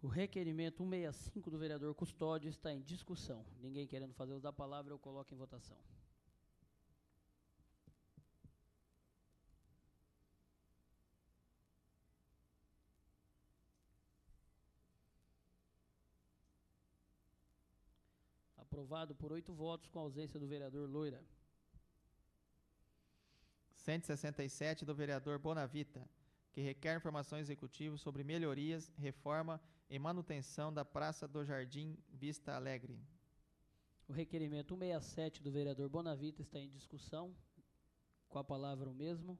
O requerimento 165 do vereador Custódio está em discussão. Ninguém querendo fazer uso da palavra, eu coloco em votação. Aprovado por 8 votos, com ausência do vereador Loira. 167 do vereador Bonavita, que requer informação executiva sobre melhorias, reforma e manutenção da Praça do Jardim Vista Alegre. O requerimento 167 do vereador Bonavita está em discussão. Com a palavra o mesmo.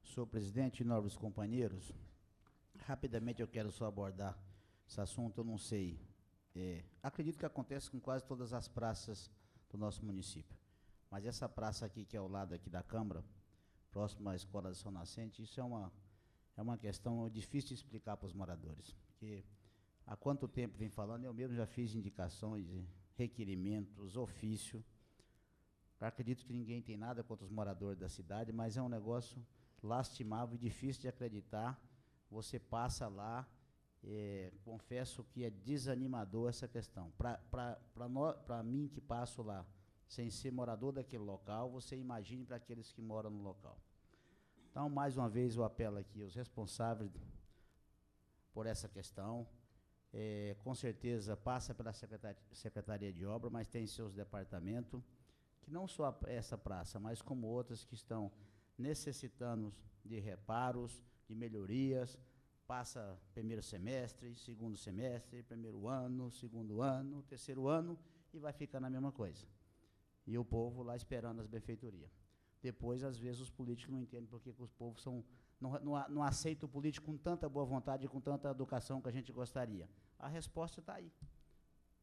Senhor presidente, nobres companheiros, rapidamente eu quero só abordar esse assunto. Eu não sei, acredito que acontece com quase todas as praças do nosso município, mas essa praça aqui, que é ao lado aqui da Câmara, próximo à Escola de São Nascente, isso é uma questão difícil de explicar para os moradores, porque há quanto tempo vem falando, eu mesmo já fiz indicações, requerimentos, ofício. Acredito que ninguém tem nada contra os moradores da cidade, mas é um negócio lastimável e difícil de acreditar. Você passa lá, confesso que é desanimador essa questão. Para mim, que passo lá, sem ser morador daquele local, você imagine para aqueles que moram no local. Então, mais uma vez, eu apelo aqui aos responsáveis por essa questão. Com certeza passa pela Secretaria de Obra, mas tem seus departamentos. que não só essa praça, mas como outras que estão necessitando de reparos, de melhorias, passa primeiro semestre, segundo semestre, primeiro ano, segundo ano, terceiro ano, e vai ficar na mesma coisa. E o povo lá esperando as benfeitorias. Depois, às vezes, os políticos não entendem porque que os povos não aceitam o político com tanta boa vontade e com tanta educação que a gente gostaria. A resposta está aí.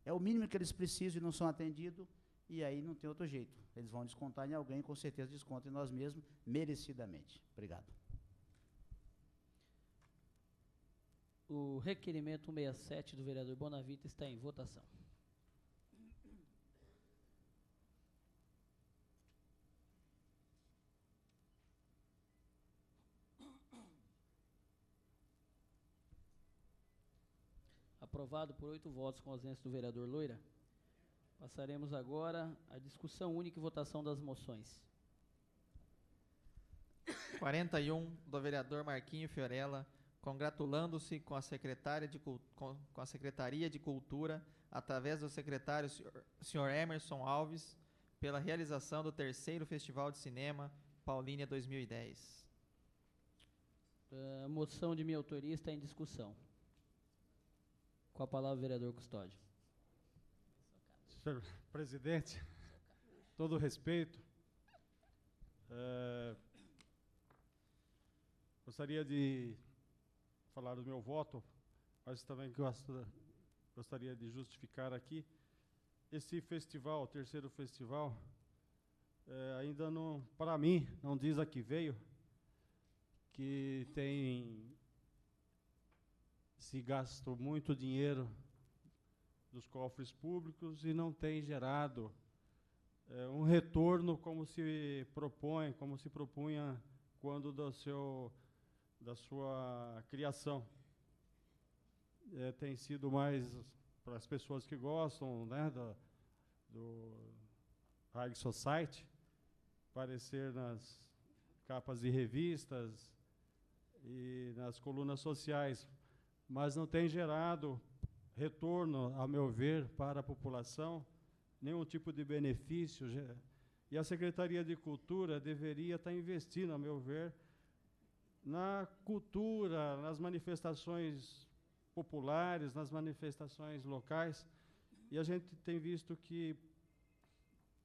É o mínimo que eles precisam e não são atendidos, e aí não tem outro jeito. Eles vão descontar em alguém, com certeza descontam em nós mesmos, merecidamente. Obrigado. O requerimento 167 do vereador Bonavita está em votação. Aprovado por 8 votos com ausência do vereador Loira. Passaremos agora à discussão única e votação das moções. 41 do vereador Marquinho Fiorella, congratulando-se com a Secretaria de Cultura, através do secretário Sr. Emerson Alves, pela realização do 3º Festival de Cinema Paulínia 2010. A moção de minha autoria está em discussão. Com a palavra, o vereador Custódio. Senhor presidente, todo respeito, gostaria de falar do meu voto, mas também gostaria de justificar aqui. Esse festival, o 3º festival, ainda não, para mim, não diz a que veio, que tem se gasto muito dinheiro dos cofres públicos e não tem gerado um retorno como se propunha quando da sua criação. Tem sido mais para as pessoas que gostam, né, do High Society, aparecer nas capas de revistas e nas colunas sociais, mas não tem gerado retorno, a meu ver, para a população, nenhum tipo de benefício. E a Secretaria de Cultura deveria estar investindo, a meu ver, na cultura, nas manifestações populares, nas manifestações locais. E a gente tem visto que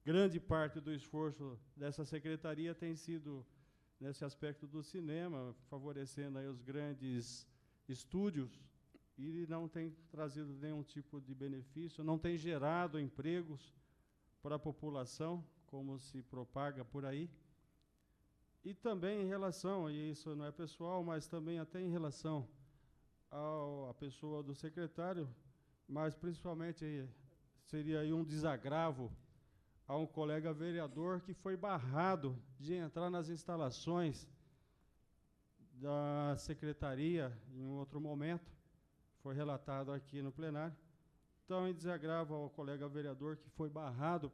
grande parte do esforço dessa secretaria tem sido nesse aspecto do cinema, favorecendo aí os grandes estúdios, e não tem trazido nenhum tipo de benefício, não tem gerado empregos para a população, como se propaga por aí. E também em relação, e isso não é pessoal, mas também até em relação à pessoa do secretário, mas principalmente seria aí um desagravo a um colega vereador que foi barrado de entrar nas instalações da secretaria em outro momento, foi relatado aqui no plenário. Então, em desagravo ao colega vereador que foi barrado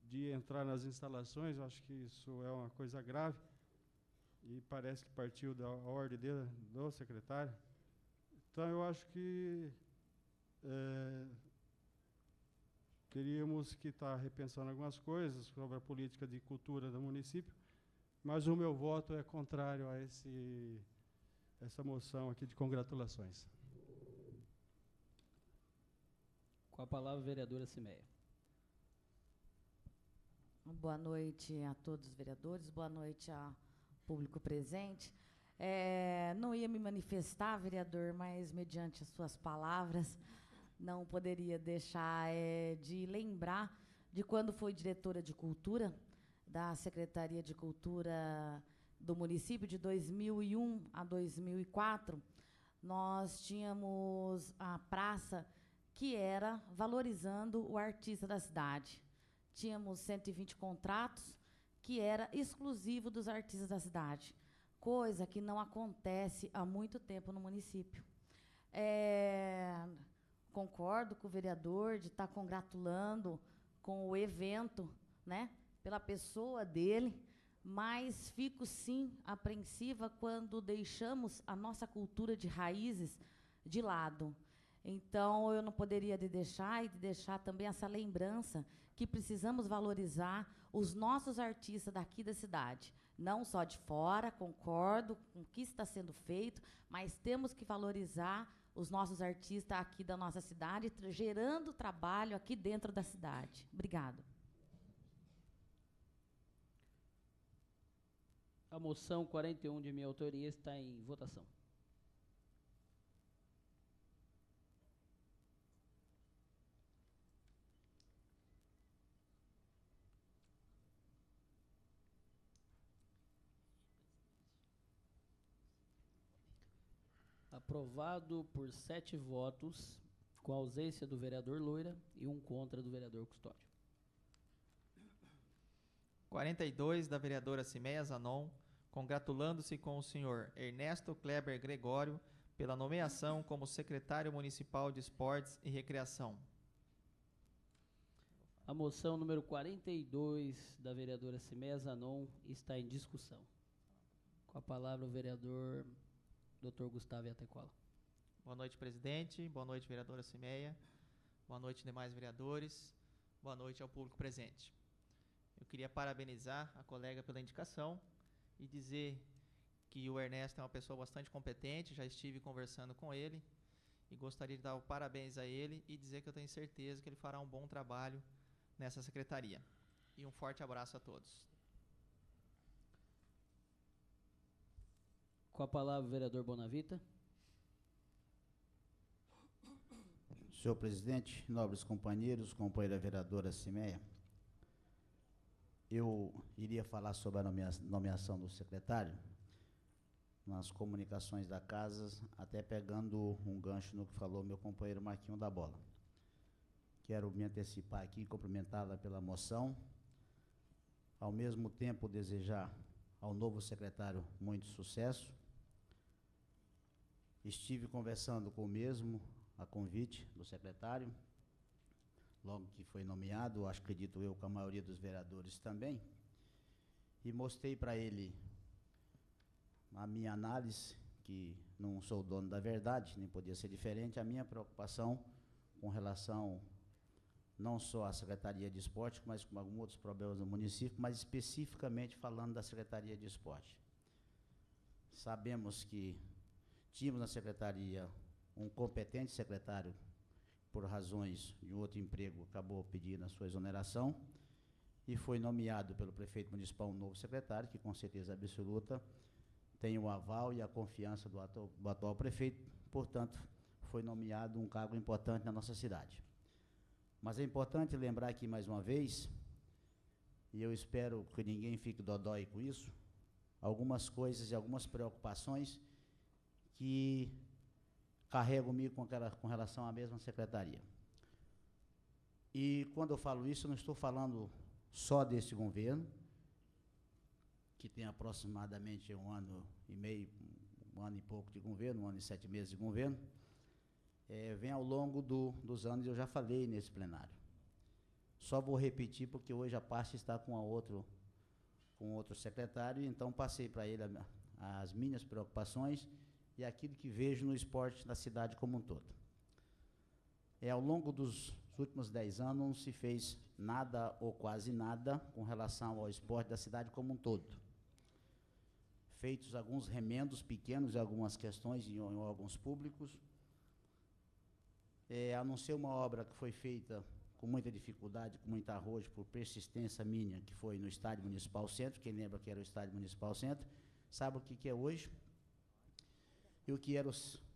de entrar nas instalações, acho que isso é uma coisa grave, e parece que partiu da ordem do secretário. Então, eu acho que teríamos que estar repensando algumas coisas sobre a política de cultura do município, mas o meu voto é contrário a essa moção aqui de congratulações. Com a palavra, a vereadora Cimeia. Boa noite a todos os vereadores, boa noite ao público presente. Não ia me manifestar, vereador, mas mediante as suas palavras, não poderia deixar de lembrar de quando fui diretora de cultura da Secretaria de Cultura do município, de 2001 a 2004, nós tínhamos a praça que era valorizando o artista da cidade. Tínhamos 120 contratos que era exclusivo dos artistas da cidade, coisa que não acontece há muito tempo no município. Concordo com o vereador de estar congratulando com o evento, né, pela pessoa dele, mas fico sim apreensiva quando deixamos a nossa cultura de raízes de lado. Então, eu não poderia deixar também essa lembrança que precisamos valorizar os nossos artistas daqui da cidade. Não só de fora, concordo com o que está sendo feito, mas temos que valorizar os nossos artistas aqui da nossa cidade, gerando trabalho aqui dentro da cidade. Obrigada. A moção 41 de minha autoria está em votação. Aprovado por 7 votos, com a ausência do vereador Loira e 1 contra do vereador Custódio. 42, da vereadora Cimeia Zanon, congratulando-se com o senhor Ernesto Kleber Gregório pela nomeação como secretário municipal de Esportes e Recreação. A moção número 42 da vereadora Cimeia Zanon está em discussão. Com a palavra o vereador Dr. Gustavo Iatecola. Boa noite, presidente. Boa noite, vereadora Cimeia. Boa noite, demais vereadores. Boa noite ao público presente. Eu queria parabenizar a colega pela indicação e dizer que o Ernesto é uma pessoa bastante competente, já estive conversando com ele e gostaria de dar os parabéns a ele e dizer que eu tenho certeza que ele fará um bom trabalho nessa secretaria. E um forte abraço a todos. Com a palavra o vereador Bonavita. Senhor presidente, nobres companheiros, companheira vereadora Cimeia, eu iria falar sobre a nomeação do secretário nas comunicações da casa, até pegando um gancho no que falou meu companheiro Marquinho da Bola. Quero me antecipar aqui e cumprimentá-la pela moção, ao mesmo tempo desejar ao novo secretário muito sucesso. Estive conversando com o mesmo, a convite do secretário, logo que foi nomeado, acredito eu, com a maioria dos vereadores também, e mostrei para ele a minha análise, que não sou dono da verdade, nem podia ser diferente, a minha preocupação com relação não só à Secretaria de Esporte, mas com alguns outros problemas do município, mas especificamente falando da Secretaria de Esporte. Sabemos que tínhamos na Secretaria um competente secretário, por razões de outro emprego, acabou pedindo a sua exoneração, e foi nomeado pelo prefeito municipal um novo secretário, que com certeza absoluta tem o aval e a confiança do atual prefeito, portanto, foi nomeado um cargo importante na nossa cidade. Mas é importante lembrar aqui mais uma vez, e eu espero que ninguém fique dodói com isso, algumas coisas e algumas preocupações que carrego comigo com relação à mesma secretaria. E quando eu falo isso, eu não estou falando só desse governo, que tem aproximadamente 1 ano e meio, 1 ano e pouco de governo, 1 ano e 7 meses de governo, vem ao longo dos anos, eu já falei nesse plenário. Só vou repetir, porque hoje a pasta está com outro secretário, então passei para ele as minhas preocupações e aquilo que vejo no esporte da cidade como um todo. Ao longo dos últimos 10 anos não se fez nada ou quase nada com relação ao esporte da cidade como um todo. Feitos alguns remendos pequenos em algumas questões, em órgãos públicos, a não ser uma obra que foi feita com muita dificuldade, com muita arrojo, por persistência minha, que foi no Estádio Municipal Centro. Quem lembra que era o Estádio Municipal Centro, sabe o que é hoje, e o que era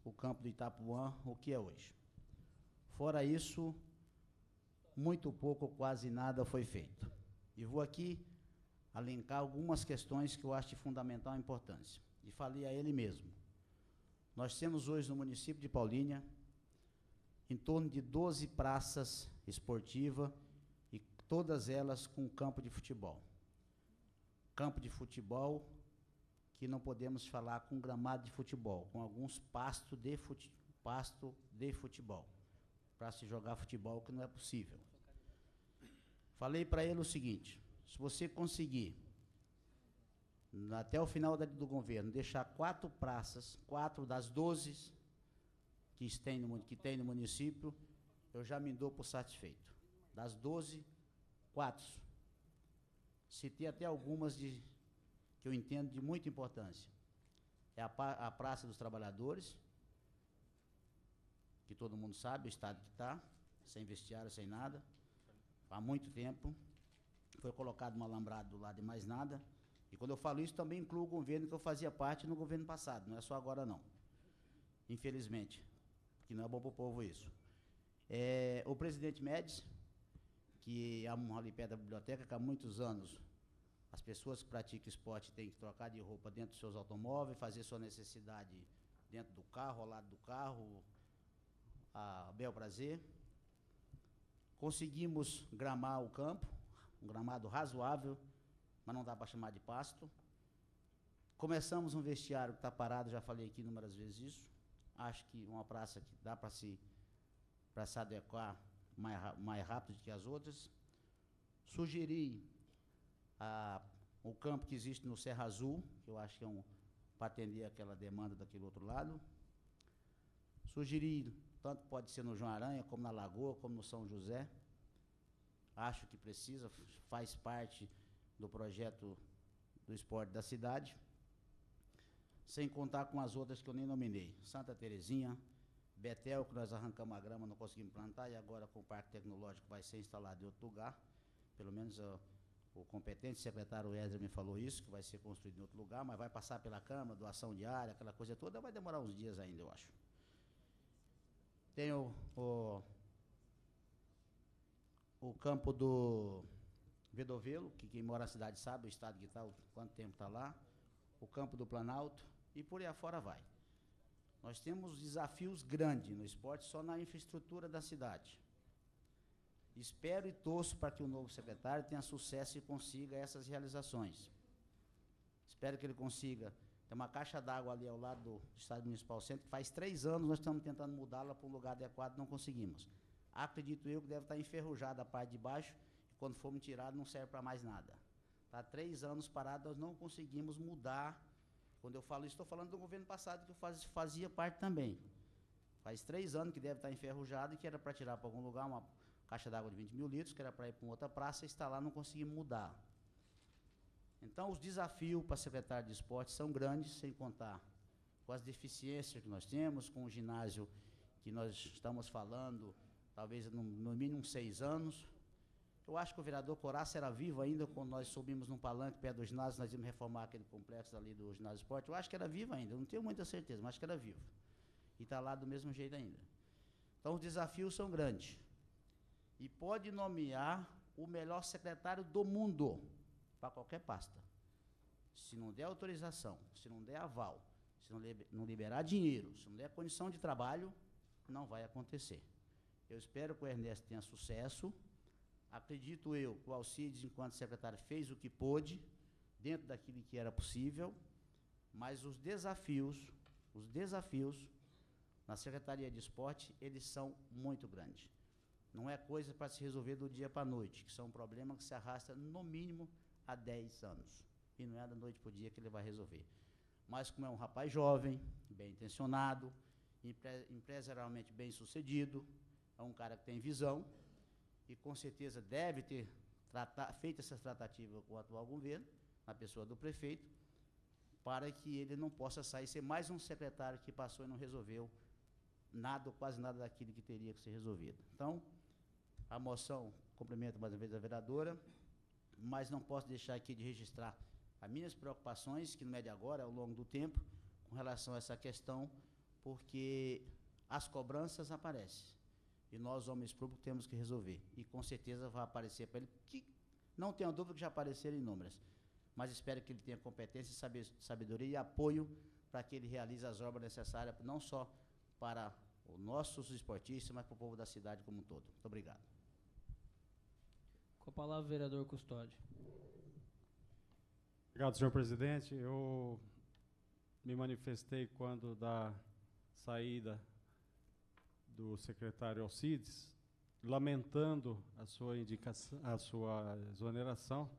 o campo do Itapuã, o que é hoje. Fora isso, muito pouco, quase nada foi feito. E vou aqui alencar algumas questões que eu acho de fundamental importância. E falei a ele mesmo. Nós temos hoje no município de Paulínia em torno de 12 praças esportivas e todas elas com campo de futebol. Campo de futebol que não podemos falar com gramado de futebol, com alguns pasto de futebol, para se jogar futebol, que não é possível. Falei para ele o seguinte: se você conseguir, até o final do governo, deixar 4 praças, 4 das 12 que tem no município, eu já me dou por satisfeito. Das 12, 4. Citei até algumas que eu entendo de muita importância. É a Praça dos Trabalhadores, que todo mundo sabe, o estado que está, sem vestiário, sem nada, há muito tempo. Foi colocado um alambrado do lado e mais nada. E quando eu falo isso, também incluo o governo que eu fazia parte no governo passado, não é só agora não. Infelizmente, que não é bom para o povo isso. O presidente Médici, que é ali perto da biblioteca, que há muitos anos as pessoas que praticam esporte têm que trocar de roupa dentro dos seus automóveis, fazer sua necessidade dentro do carro, ao lado do carro, a bel prazer. Conseguimos gramar o campo, um gramado razoável, mas não dá para chamar de pasto. Começamos um vestiário que está parado, já falei aqui inúmeras vezes isso. Acho que uma praça que dá para se adequar mais rápido do que as outras. Sugeri o campo que existe no Serra Azul, que eu acho que é para atender aquela demanda daquele outro lado. Sugeri, tanto pode ser no João Aranha, como na Lagoa, como no São José. Acho que precisa, faz parte do projeto do esporte da cidade. Sem contar com as outras que eu nem nominei. Santa Terezinha, Betel, que nós arrancamos a grama, não conseguimos plantar, e agora com o Parque Tecnológico vai ser instalado em outro lugar. Pelo menos o competente secretário Ezra me falou isso, que vai ser construído em outro lugar, mas vai passar pela Câmara, doação diária, aquela coisa toda, vai demorar uns dias ainda, eu acho. Tem o campo do Vedovelo, que quem mora na cidade sabe, o estado que está, quanto tempo está lá. O campo do Planalto, e por aí afora vai. Nós temos desafios grandes no esporte, só na infraestrutura da cidade. Espero e torço para que o novo secretário tenha sucesso e consiga essas realizações. Espero que ele consiga. Tem uma caixa d'água ali ao lado do Estádio Municipal Centro, que faz 3 anos nós estamos tentando mudá-la para um lugar adequado, não conseguimos. Acredito eu que deve estar enferrujada a parte de baixo, e quando formos tirar não serve para mais nada. Está 3 anos parado, nós não conseguimos mudar. Quando eu falo isso, estou falando do governo passado, que eu fazia parte também. Faz 3 anos que deve estar enferrujado e que era para tirar para algum lugar uma caixa d'água de 20 mil litros, que era para ir para uma outra praça, está lá, não conseguimos mudar. Então, os desafios para a secretária de esporte são grandes, sem contar com as deficiências que nós temos, com o ginásio que nós estamos falando, talvez no mínimo 6 anos. Eu acho que o vereador Coraça era vivo ainda quando nós subimos num palanque perto do ginásio, nós íamos reformar aquele complexo ali do ginásio de esporte. Eu acho que era vivo ainda, eu não tenho muita certeza, mas acho que era vivo. E está lá do mesmo jeito ainda. Então, os desafios são grandes. E pode nomear o melhor secretário do mundo para qualquer pasta. Se não der autorização, se não der aval, se não liberar dinheiro, se não der condição de trabalho, não vai acontecer. Eu espero que o Ernesto tenha sucesso. Acredito eu que o Alcides, enquanto secretário, fez o que pôde, dentro daquilo que era possível, mas os desafios na Secretaria de Esporte, eles são muito grandes. Não é coisa para se resolver do dia para a noite, que são problemas que se arrastam no mínimo há 10 anos. E não é da noite para o dia que ele vai resolver. Mas como é um rapaz jovem, bem intencionado, empresarialmente bem sucedido, é um cara que tem visão, e com certeza deve ter feito essas tratativas com o atual governo, na pessoa do prefeito, para que ele não possa sair ser mais um secretário que passou e não resolveu nada ou quase nada daquilo que teria que ser resolvido. Então, a moção, cumprimento mais uma vez a vereadora, mas não posso deixar aqui de registrar as minhas preocupações, que não é de agora, é ao longo do tempo, com relação a essa questão, porque as cobranças aparecem. E nós, homens públicos, temos que resolver. E com certeza vai aparecer para ele, que não tenho dúvida que já apareceram inúmeras. Mas espero que ele tenha competência, sabedoria e apoio para que ele realize as obras necessárias, não só para os nossos esportistas, mas para o povo da cidade como um todo. Muito obrigado. Com a palavra, vereador Custódio. Obrigado, senhor presidente. Eu me manifestei quando da saída do secretário Alcides, lamentando a sua indicação, a sua exoneração,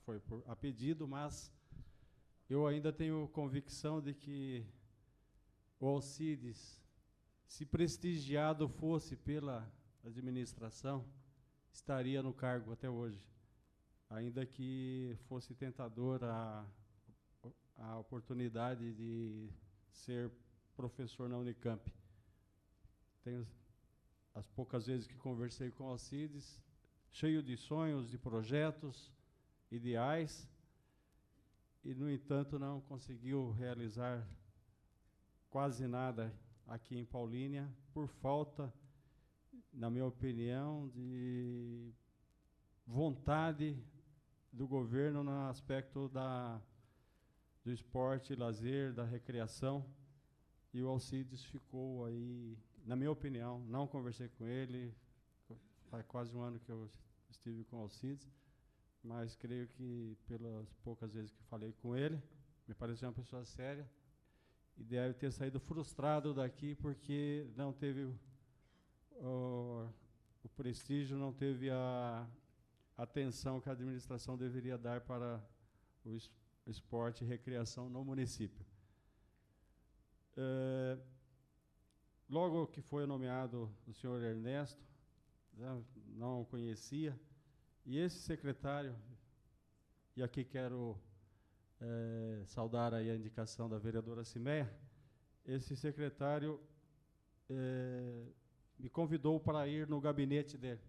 foi a pedido, mas eu ainda tenho convicção de que o Alcides se prestigiado fosse pela administração, estaria no cargo até hoje, ainda que fosse tentadora a oportunidade de ser professor na Unicamp. Tenho as poucas vezes que conversei com Alcides, cheio de sonhos, de projetos, ideais, e, no entanto, não conseguiu realizar quase nada aqui em Paulínia, por falta, na minha opinião, de vontade do governo no aspecto do esporte, lazer, da recreação. E o Alcides ficou aí, na minha opinião, não conversei com ele, faz quase um ano que eu estive com o Alcides, mas creio que, pelas poucas vezes que falei com ele, me pareceu uma pessoa séria, e deve ter saído frustrado daqui porque não teve o prestígio, não teve a atenção que a administração deveria dar para o esporte e recreação no município. Logo que foi nomeado o senhor Ernesto, não o conhecia, e esse secretário, e aqui quero saudar aí a indicação da vereadora Cimeia, esse secretário me convidou para ir no gabinete dele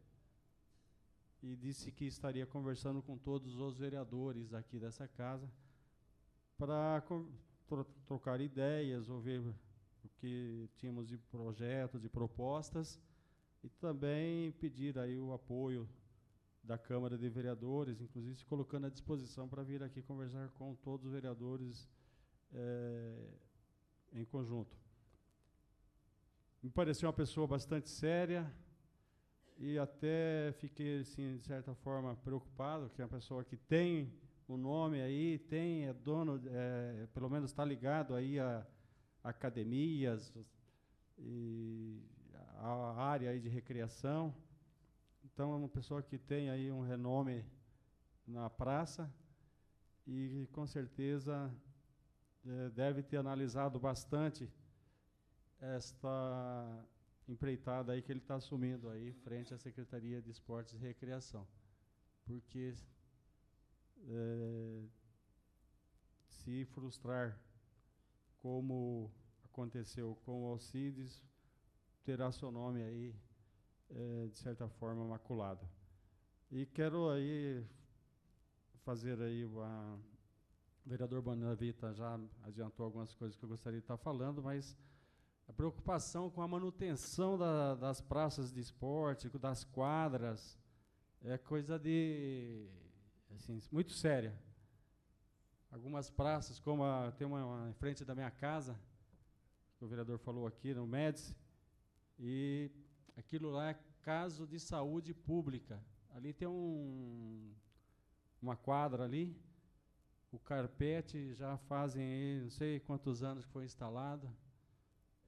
e disse que estaria conversando com todos os vereadores aqui dessa casa para trocar ideias, ouvir o que tínhamos de projetos, de propostas, e também pedir aí o apoio da Câmara de Vereadores, inclusive se colocando à disposição para vir aqui conversar com todos os vereadores em conjunto. Me pareceu uma pessoa bastante séria e até fiquei, assim, de certa forma, preocupado, que é uma pessoa que tem o nome aí, é dono, pelo menos está ligado aí a academias e a área aí de recreação. Então, é uma pessoa que tem aí um renome na praça e, com certeza, deve ter analisado bastante esta empreitada aí que ele está assumindo aí frente à Secretaria de Esportes e Recreação. Porque se frustrar como aconteceu com o Alcides, terá seu nome aí de certa forma maculado. E quero aí fazer aí o vereador Bonavita já adiantou algumas coisas que eu gostaria de estar falando, mas a preocupação com a manutenção das praças de esporte, das quadras, é coisa assim, muito séria. Algumas praças, como tem uma em frente da minha casa, que o vereador falou aqui, no Médici, e aquilo lá é caso de saúde pública. Ali tem uma quadra ali, o carpete já fazem não sei quantos anos que foi instalado,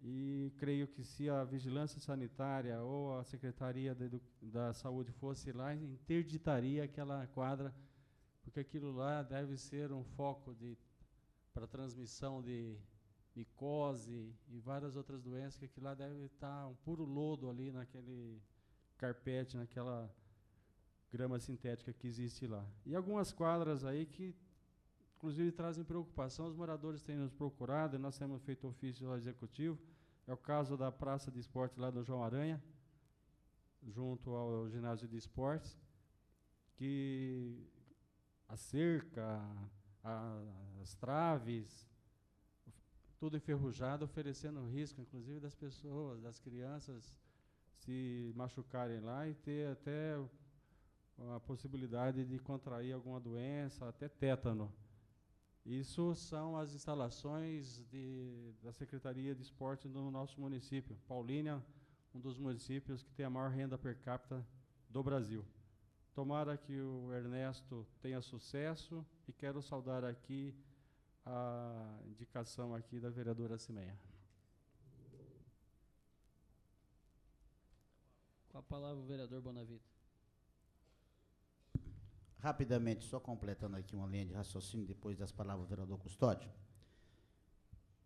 e creio que se a Vigilância Sanitária ou a Secretaria da Saúde fosse lá, interditaria aquela quadra, porque aquilo lá deve ser um foco para transmissão de micose e várias outras doenças, que aquilo lá deve estar um puro lodo ali naquele carpete, naquela grama sintética que existe lá. E algumas quadras aí que, inclusive, trazem preocupação, os moradores têm nos procurado, e nós temos feito ofício ao Executivo. É o caso da Praça de Esporte lá do João Aranha, junto ao ginásio de esportes, que a cerca, as traves, tudo enferrujado, oferecendo risco, inclusive, das pessoas, das crianças, se machucarem lá e ter até a possibilidade de contrair alguma doença, até tétano. Isso são as instalações da Secretaria de Esporte no nosso município. Paulínia, um dos municípios que tem a maior renda per capita do Brasil. Tomara que o Ernesto tenha sucesso e quero saudar aqui a indicação aqui da vereadora Cimeia. Com a palavra o vereador Bonavita. Rapidamente, só completando aqui uma linha de raciocínio depois das palavras do vereador Custódio.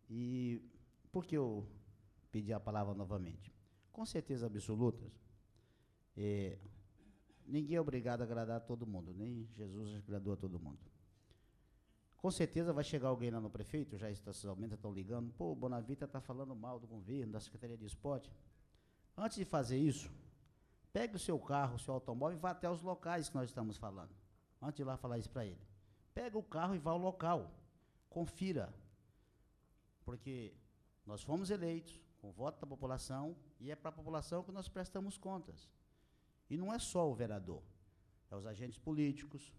E por que eu pedir a palavra novamente. Com certeza absoluta, ninguém é obrigado a agradar a todo mundo, nem Jesus agradou a todo mundo. Com certeza vai chegar alguém lá no prefeito, já estacionalmente estão ligando, pô, o Bonavita está falando mal do governo, da Secretaria de Esporte. Antes de fazer isso, pegue o seu carro, o seu automóvel e vá até os locais que nós estamos falando. Antes de ir lá falar isso para ele. Pega o carro e vá ao local. Confira. Porque nós fomos eleitos com o voto da população e é para a população que nós prestamos contas. E não é só o vereador. É os agentes políticos,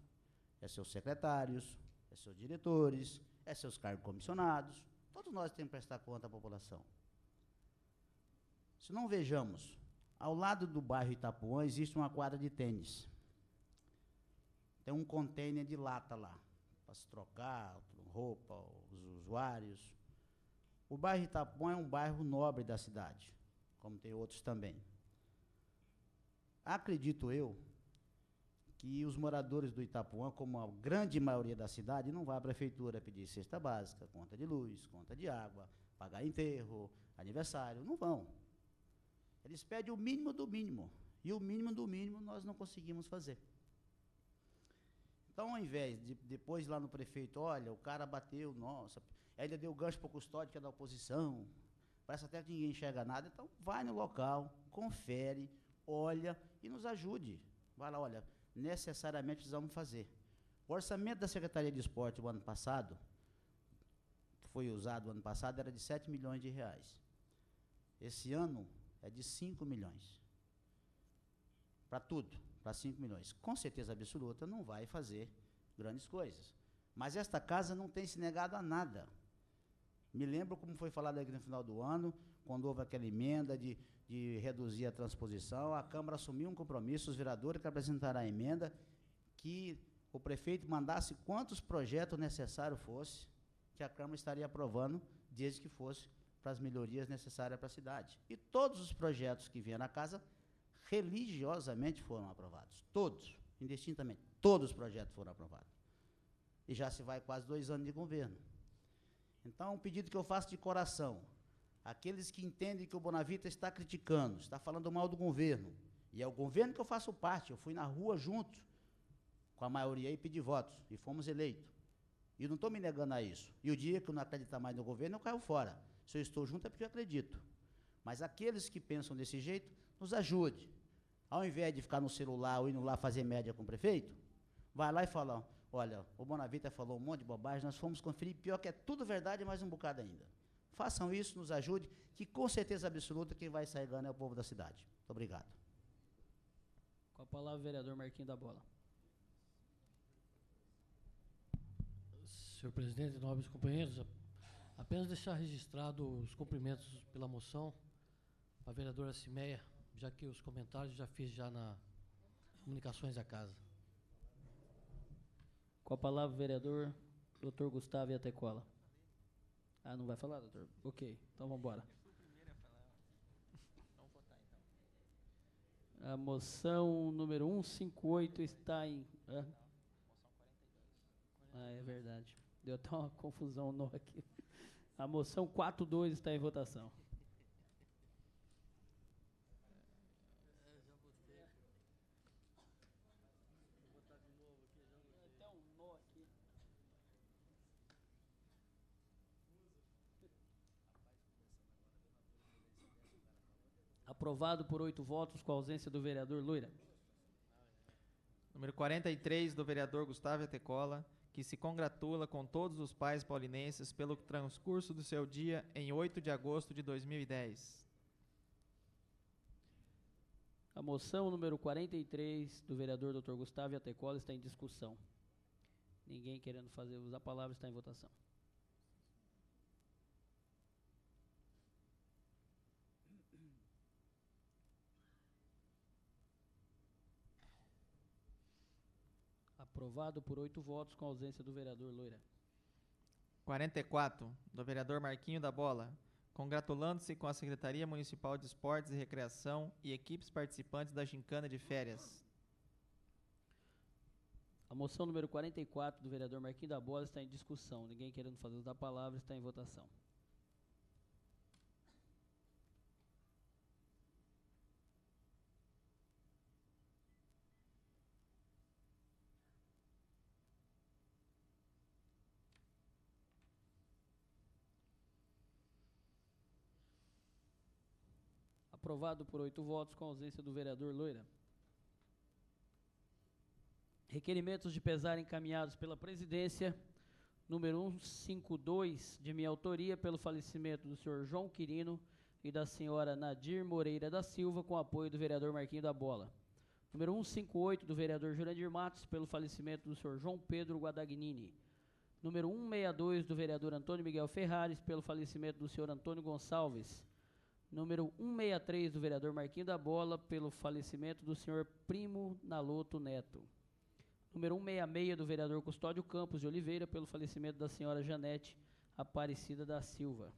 é seus secretários, é seus diretores, é seus cargos comissionados. Todos nós temos que prestar conta à população. Se não vejamos, ao lado do bairro Itapuã existe uma quadra de tênis. Tem um container de lata lá, para se trocar, roupa, os usuários. O bairro Itapuã é um bairro nobre da cidade, como tem outros também. Acredito eu que os moradores do Itapuã, como a grande maioria da cidade, não vai à prefeitura pedir cesta básica, conta de luz, conta de água, pagar enterro, aniversário, não vão. Eles pedem o mínimo do mínimo, e o mínimo do mínimo nós não conseguimos fazer. Então, ao invés de depois lá no prefeito, olha, o cara bateu, nossa, ainda deu gancho para o custódio que é da oposição, parece até que ninguém enxerga nada, então vai no local, confere, olha e nos ajude. Vai lá, olha, necessariamente precisamos fazer. O orçamento da Secretaria de Esporte o ano passado, que foi usado o ano passado, era de 7 milhões de reais. Esse ano é de 5 milhões. Para tudo, para 5 milhões. Com certeza absoluta não vai fazer grandes coisas. Mas esta casa não tem se negado a nada. Me lembro como foi falado aqui no final do ano, quando houve aquela emenda de reduzir a transposição, a Câmara assumiu um compromisso, os vereadores que apresentaram a emenda, que o prefeito mandasse quantos projetos necessários fosse, que a Câmara estaria aprovando, desde que fosse para as melhorias necessárias para a cidade. E todos os projetos que vinham na casa, religiosamente foram aprovados. Todos, indistintamente, todos os projetos foram aprovados. E já se vai quase 2 anos de governo. Então, um pedido que eu faço de coração, aqueles que entendem que o Bonavita está criticando, está falando mal do governo, e é o governo que eu faço parte, eu fui na rua junto com a maioria e pedi votos, e fomos eleitos. E não estou me negando a isso. E o dia que eu não acreditar mais no governo, eu caio fora. Se eu estou junto é porque eu acredito. Mas aqueles que pensam desse jeito, nos ajude. Ao invés de ficar no celular ou indo lá fazer média com o prefeito, vai lá e fala, olha, o Bonavita falou um monte de bobagem, nós fomos conferir, pior que é tudo verdade, mais um bocado ainda. Façam isso, nos ajude, que com certeza absoluta quem vai sair ganhando é o povo da cidade. Muito obrigado. Com a palavra, o vereador Marquinho da Bola. Senhor presidente, nobres companheiros, apenas deixar registrado os cumprimentos pela moção para a vereadora Cimeia, já que os comentários já fiz já na comunicações da casa. Com a palavra, o vereador Dr. Gustavo Iatecola. Ah, não vai falar, doutor? Ok, então vamos embora. A moção número 158 está em... é verdade. Deu até uma confusão no aqui. A moção 42 está em votação. Aprovado por 8 votos, com a ausência do vereador Loira. Número 43, do vereador Gustavo Iatecola, que se congratula com todos os pais paulinenses pelo transcurso do seu dia em 8 de agosto de 2010. A moção número 43, do vereador Dr. Gustavo Iatecola, está em discussão. Ninguém querendo fazer uso da palavra, está em votação. Aprovado por 8 votos, com a ausência do vereador Loira. 44, do vereador Marquinho da Bola, congratulando-se com a Secretaria Municipal de Esportes e Recreação e equipes participantes da gincana de férias. A moção número 44, do vereador Marquinho da Bola, está em discussão. Ninguém querendo fazer uso da palavra, está em votação. Aprovado por 8 votos, com ausência do vereador Loira. Requerimentos de pesar encaminhados pela presidência. Número 152, de minha autoria, pelo falecimento do senhor João Quirino e da senhora Nadir Moreira da Silva, com apoio do vereador Marquinho da Bola. Número 158, do vereador Jurandir Matos, pelo falecimento do senhor João Pedro Guadagnini. Número 162, do vereador Antônio Miguel Ferrares, pelo falecimento do senhor Antônio Gonçalves. Número 163, do vereador Marquinho da Bola, pelo falecimento do senhor Primo Naloto Neto. Número 166, do vereador Custódio Campos de Oliveira, pelo falecimento da senhora Janete Aparecida da Silva.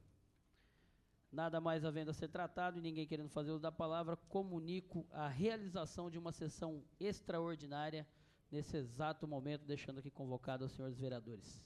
Nada mais havendo a ser tratado e ninguém querendo fazer uso da palavra, comunico a realização de uma sessão extraordinária nesse exato momento, deixando aqui convocado os senhores vereadores.